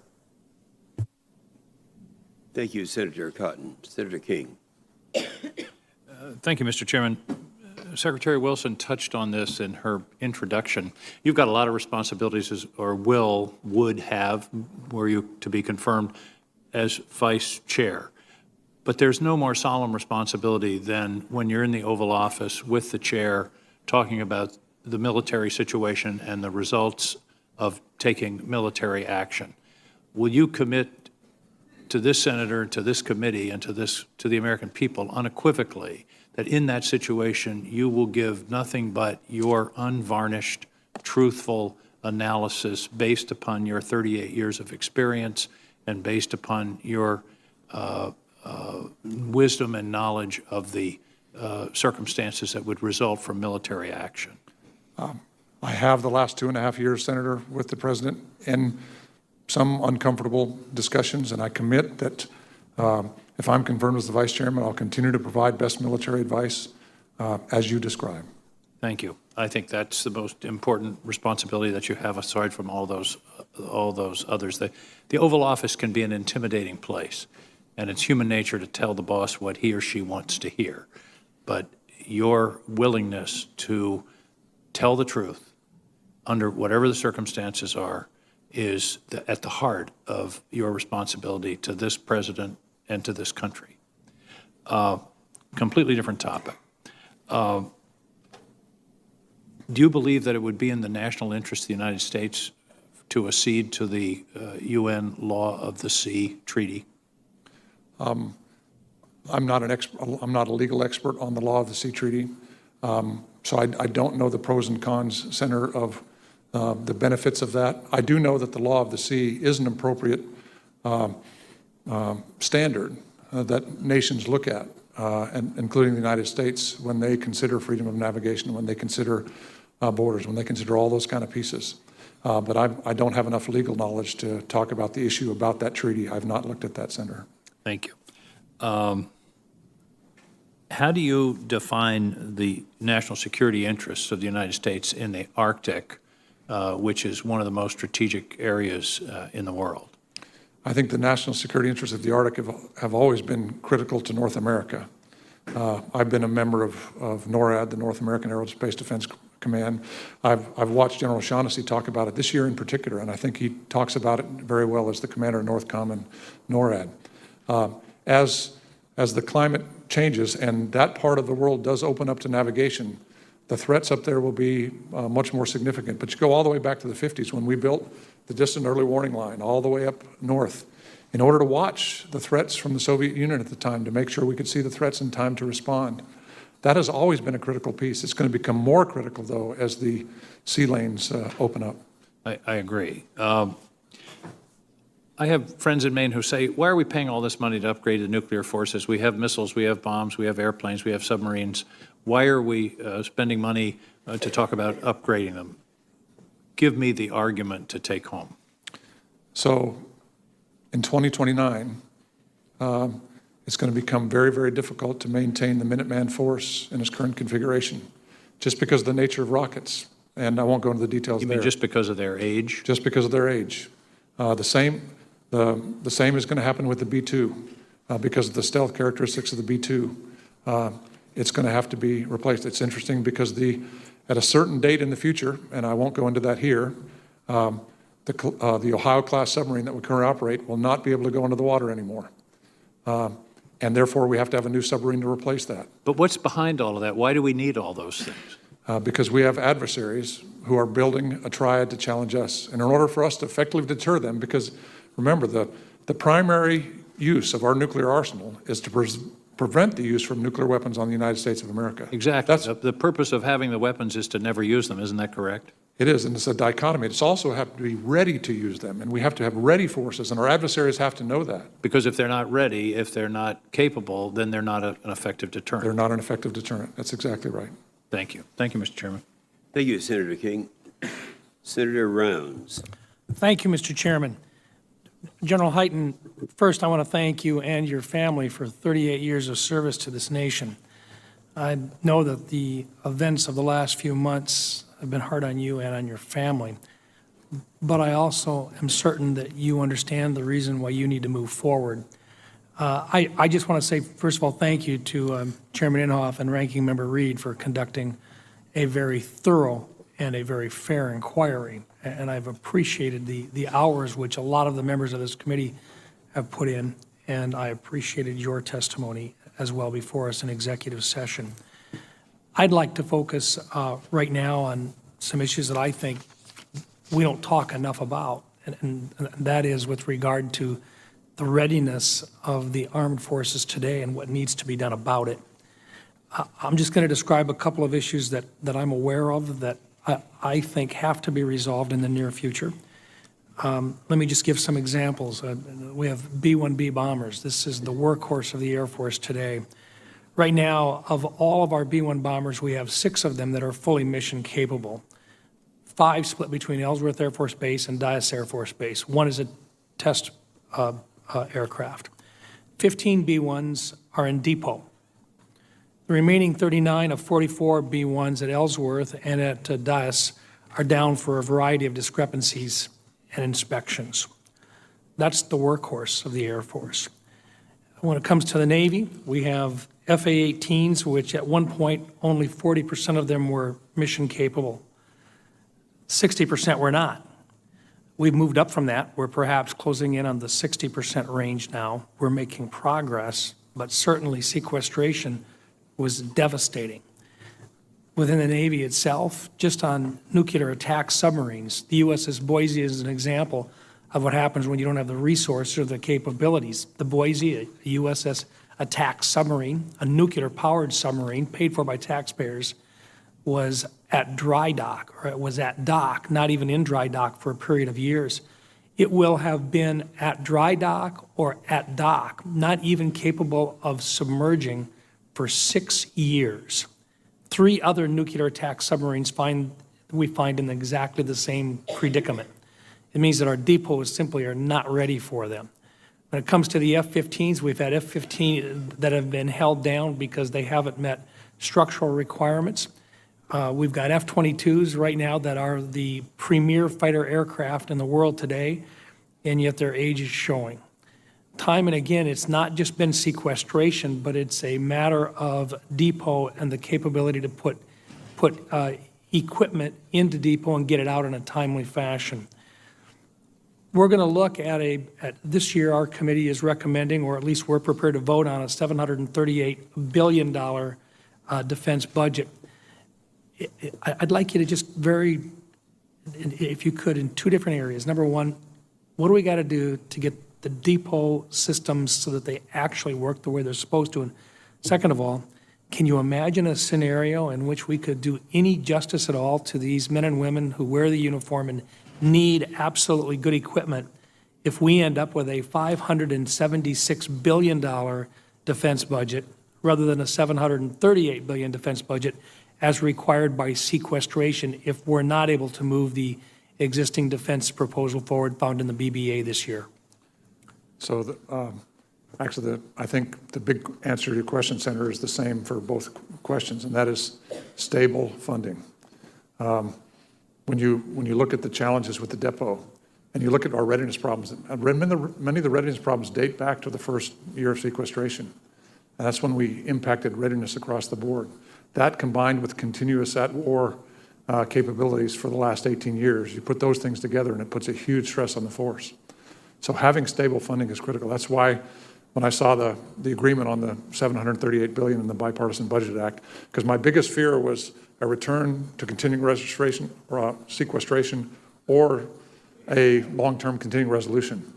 Thank you, Senator Cotton. Senator King. Thank you, Mr. Chairman. Secretary Wilson touched on this in her introduction. You've got a lot of responsibilities, would have, were you to be confirmed, as Vice Chair. But there's no more solemn responsibility than when you're in the Oval Office with the chair talking about the military situation and the results of taking military action. Will you commit to this senator, to this committee, and to the American people unequivocally that in that situation you will give nothing but your unvarnished, truthful analysis based upon your 38 years of experience and based upon your wisdom and knowledge of the circumstances that would result from military action? I have the last 2.5 years, Senator, with the President in some uncomfortable discussions, and I commit that if I'm confirmed as the Vice Chairman, I'll continue to provide best military advice as you describe. Thank you. I think that's the most important responsibility that you have, aside from all those others. The Oval Office can be an intimidating place, and it's human nature to tell the boss what he or she wants to hear. But your willingness to tell the truth under whatever the circumstances are is at the heart of your responsibility to this president and to this country. Completely different topic. Do you believe that it would be in the national interest of the United States to accede to the UN Law of the Sea Treaty? I'm not a legal expert on the Law of the Sea Treaty, so I don't know the pros and cons center of the benefits of that. I do know that the Law of the Sea is an appropriate standard that nations look at, and including the United States, when they consider freedom of navigation, when they consider borders, when they consider all those kind of pieces. But I don't have enough legal knowledge to talk about the issue about that treaty. I've not looked at that, Senator. Thank you. How do you define the national security interests of the United States in the Arctic, which is one of the most strategic areas in the world? I think the national security interests of the Arctic have always been critical to North America. I've been a member of NORAD, the North American Aerospace Defense Command. I've watched General Shaughnessy talk about it this year in particular, and I think he talks about it very well as the commander of NORTHCOM and NORAD. As the climate changes and that part of the world does open up to navigation, the threats up there will be much more significant. But you go all the way back to the 50s when we built the distant early warning line all the way up north in order to watch the threats from the Soviet Union at the time, to make sure we could see the threats in time to respond. That has always been a critical piece. It's going to become more critical, though, as the sea lanes open up. I agree. I have friends in Maine who say, why are we paying all this money to upgrade the nuclear forces? We have missiles, we have bombs, we have airplanes, we have submarines. Why are we spending money to talk about upgrading them? Give me the argument to take home. So in 2029, it's going to become very, very difficult to maintain the Minuteman force in its current configuration, just because of the nature of rockets. And I won't go into the details there. You mean just because of their age? Just because of their age. The same is going to happen with the B-2 because of the stealth characteristics of the B-2. It's going to have to be replaced. It's interesting because at a certain date in the future, and I won't go into that here, the Ohio-class submarine that we currently operate will not be able to go into the water anymore. And therefore, we have to have a new submarine to replace that. But what's behind all of that? Why do we need all those things? Because we have adversaries who are building a triad to challenge us. And in order for us to effectively deter them, because remember, the primary use of our nuclear arsenal is to prevent the use from nuclear weapons on the United States of America. Exactly. The purpose of having the weapons is to never use them. Isn't that correct? It is, and it's a dichotomy. It's also have to be ready to use them, and we have to have ready forces, and our adversaries have to know that. Because if they're not ready, if they're not capable, then they're not an effective deterrent. They're not an effective deterrent. That's exactly right. Thank you. Thank you, Mr. Chairman. Thank you, Senator King. Senator Rounds. Thank you, Mr. Chairman. General Hyten, first I want to thank you and your family for 38 years of service to this nation. I know that the events of the last few months have been hard on you and on your family, but I also am certain that you understand the reason why you need to move forward. I just want to say, first of all, thank you to Chairman Inhofe and Ranking Member Reed for conducting a very thorough and a very fair inquiry. And I've appreciated the hours which a lot of the members of this committee have put in, and I appreciated your testimony as well before us in executive session. I'd like to focus right now on some issues that I think we don't talk enough about, and that is with regard to the readiness of the armed forces today and what needs to be done about it. I'm just going to describe a couple of issues that I'm aware of that I think have to be resolved in the near future. Let me just give some examples. We have B-1B bombers. This is the workhorse of the Air Force today. Right now, of all of our B-1 bombers, we have 6 of them that are fully mission capable. 5 split between Ellsworth Air Force Base and Dyess Air Force Base. 1 is a test aircraft. 15 B-1s are in depot. The remaining 39 of 44 B1s at Ellsworth and at Dyess are down for a variety of discrepancies and inspections. That's the workhorse of the Air Force. When it comes to the Navy, we have FA-18s, which at one point only 40% of them were mission capable. 60% were not. We've moved up from that. We're perhaps closing in on the 60% range now. We're making progress, but certainly sequestration was devastating. Within the Navy itself, just on nuclear attack submarines, the USS Boise is an example of what happens when you don't have the resources or the capabilities. The Boise, a USS attack submarine, a nuclear-powered submarine paid for by taxpayers, was at dry dock, or it was at dock, not even in dry dock for a period of years. It will have been at dry dock or at dock, not even capable of submerging for 6 years. 3 other nuclear attack submarines we find in exactly the same predicament. It means that our depots simply are not ready for them. When it comes to the F-15s, we've had F-15 that have been held down because they haven't met structural requirements. We've got F-22s right now that are the premier fighter aircraft in the world today, and yet their age is showing. Time and again, it's not just been sequestration, but it's a matter of depot and the capability to put equipment into depot and get it out in a timely fashion. We're going to look at this year, our committee is recommending, or at least we're prepared to vote on, a $738 billion defense budget. I'd like you to just if you could, in 2 different areas. Number one, what do we got to do to get the depot systems so that they actually work the way they're supposed to? And second of all, can you imagine a scenario in which we could do any justice at all to these men and women who wear the uniform and need absolutely good equipment if we end up with a $576 billion defense budget rather than a $738 billion defense budget as required by sequestration if we're not able to move the existing defense proposal forward found in the BBA this year? So actually, I think the big answer to your question, Senator, is the same for both questions, and that is stable funding. When you look at the challenges with the depot, and you look at our readiness problems, many of the readiness problems date back to the first year of sequestration. And that's when we impacted readiness across the board. That combined with continuous at-war capabilities for the last 18 years, you put those things together and it puts a huge stress on the force. So having stable funding is critical. That's why when I saw the agreement on the $738 billion in the Bipartisan Budget Act, because my biggest fear was a return to continuing registration or sequestration or a long-term continuing resolution.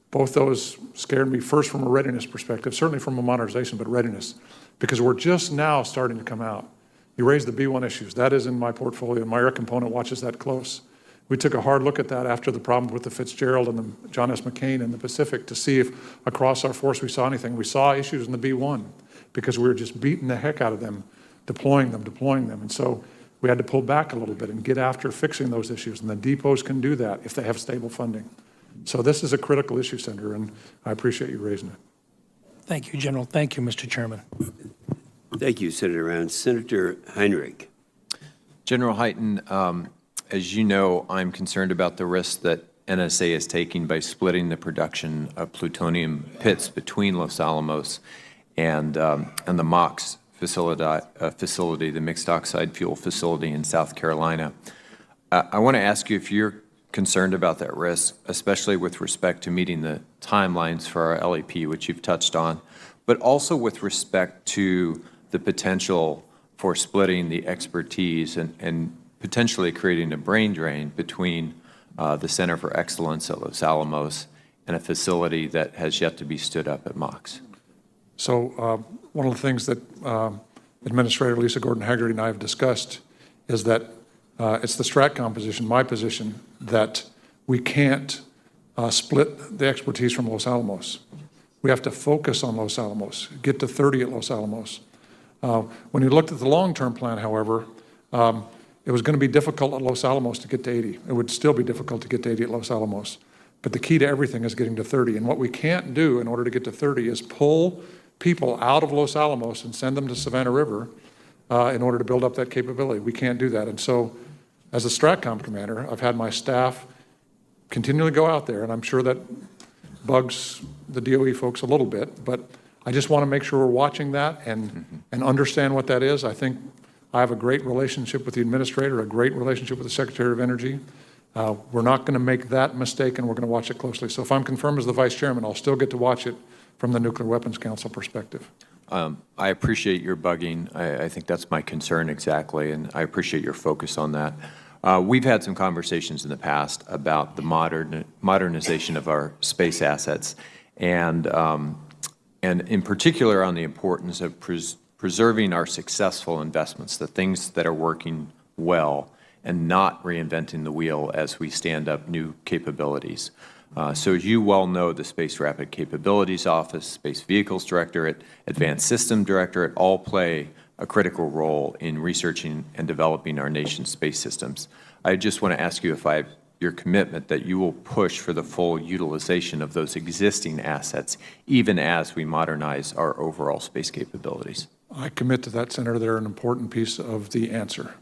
Both those scared me, first from a readiness perspective, certainly from a modernization, but readiness, because we're just now starting to come out. You raised the B-1 issues. That is in my portfolio. My air component watches that close. We took a hard look at that after the problem with the Fitzgerald and the John S. McCain in the Pacific to see if across our force we saw anything. We saw issues in the B-1 because we were just beating the heck out of them, deploying them. And so we had to pull back a little bit and get after fixing those issues. And the depots can do that if they have stable funding. So this is a critical issue, Senator, and I appreciate you raising it. Thank you, General. Thank you, Mr. Chairman. Thank you, Senator Round. Senator Heinrich. General Hyten, as you know, I'm concerned about the risk that NSA is taking by splitting the production of plutonium pits between Los Alamos and the MOX facility, the mixed oxide fuel facility in South Carolina. I want to ask you if you're concerned about that risk, especially with respect to meeting the timelines for our LEP, which you've touched on, but also with respect to the potential for splitting the expertise and potentially creating a brain drain between the Center for Excellence at Los Alamos and a facility that has yet to be stood up at MOX. So one of the things that Administrator Lisa Gordon-Haggerty and I have discussed is that it's the STRATCOM position, my position, that we can't split the expertise from Los Alamos. We have to focus on Los Alamos, get to 30 at Los Alamos. When you looked at the long-term plan, however, it was going to be difficult at Los Alamos to get to 80. It would still be difficult to get to 80 at Los Alamos. But the key to everything is getting to 30. And what we can't do in order to get to 30 is pull people out of Los Alamos and send them to Savannah River in order to build up that capability. We can't do that. And so as a STRATCOM commander, I've had my staff continually go out there, and I'm sure that bugs the DOE folks a little bit, but I just want to make sure we're watching that and understand what that is. I think I have a great relationship with the administrator, a great relationship with the Secretary of Energy. We're not going to make that mistake, and we're going to watch it closely. So if I'm confirmed as the Vice Chairman, I'll still get to watch it from the Nuclear Weapons Council perspective. I appreciate your bugging. I think that's my concern exactly, and I appreciate your focus on that. We've had some conversations in the past about the modernization of our space assets, and in particular on the importance of preserving our successful investments, the things that are working well, and not reinventing the wheel as we stand up new capabilities. So as you well know, the Space Rapid Capabilities Office, Space Vehicles Directorate, Advanced System Directorate all play a critical role in researching and developing our nation's space systems. I just want to ask you if I have your commitment that you will push for the full utilization of those existing assets, even as we modernize our overall space capabilities. I commit to that, Senator. They're an important piece of the answer.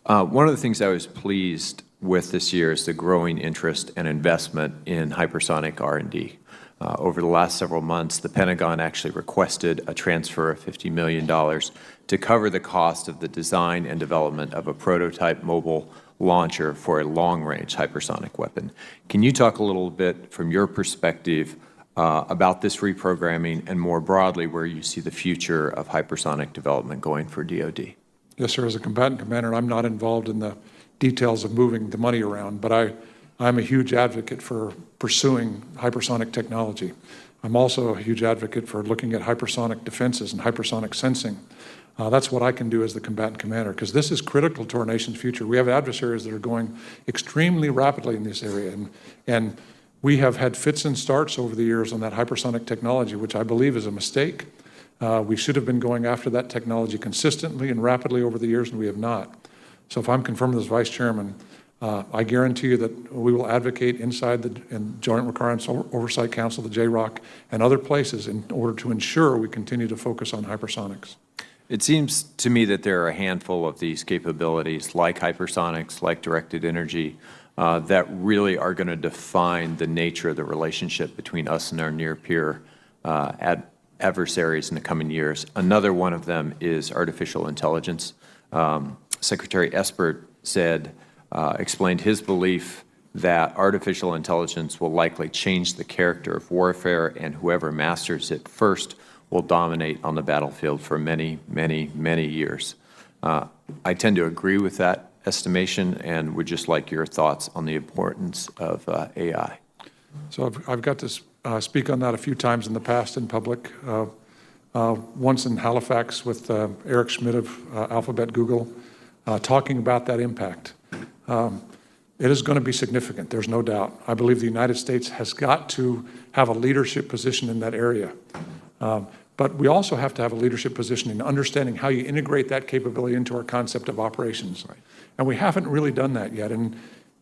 One of the things I was pleased with this year is the growing interest and investment in hypersonic R&D. Over the last several months, the Pentagon actually requested a transfer of $50 million to cover the cost of the design and development of a prototype mobile launcher for a long-range hypersonic weapon. Can you talk a little bit from your perspective about this reprogramming and more broadly where you see the future of hypersonic development going for DoD? Yes, sir. As a combatant commander, I'm not involved in the details of moving the money around, but I'm a huge advocate for pursuing hypersonic technology. I'm also a huge advocate for looking at hypersonic defenses and hypersonic sensing. That's what I can do as the combatant commander, because this is critical to our nation's future. We have adversaries that are going extremely rapidly in this area, and we have had fits and starts over the years on that hypersonic technology, which I believe is a mistake. We should have been going after that technology consistently and rapidly over the years, and we have not. So if I'm confirmed as Vice Chairman, I guarantee you that we will advocate inside the Joint Requirements Oversight Council, the JROC, and other places in order to ensure we continue to focus on hypersonics. It seems to me that there are a handful of these capabilities, like hypersonics, like directed energy, that really are going to define the nature of the relationship between us and our near-peer adversaries in the coming years. Another one of them is artificial intelligence. Secretary Espert explained his belief that artificial intelligence will likely change the character of warfare, and whoever masters it first will dominate on the battlefield for many, many, many years. I tend to agree with that estimation and would just like your thoughts on the importance of AI. So I've got to speak on that a few times in the past in public. Once in Halifax with Eric Schmidt of Alphabet Google, talking about that impact. It is going to be significant, there's no doubt. I believe the United States has got to have a leadership position in that area. But we also have to have a leadership position in understanding how you integrate that capability into our concept of operations. Right. And we haven't really done that yet. And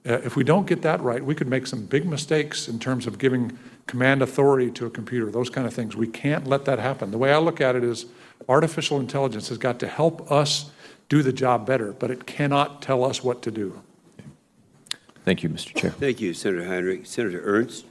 if we don't get that right, we could make some big mistakes in terms of giving command authority to a computer, those kind of things. We can't let that happen. The way I look at it is artificial intelligence has got to help us do the job better, but it cannot tell us what to do. Thank you, Mr. Chair. Thank you, Senator Heinrich. Senator Ernst?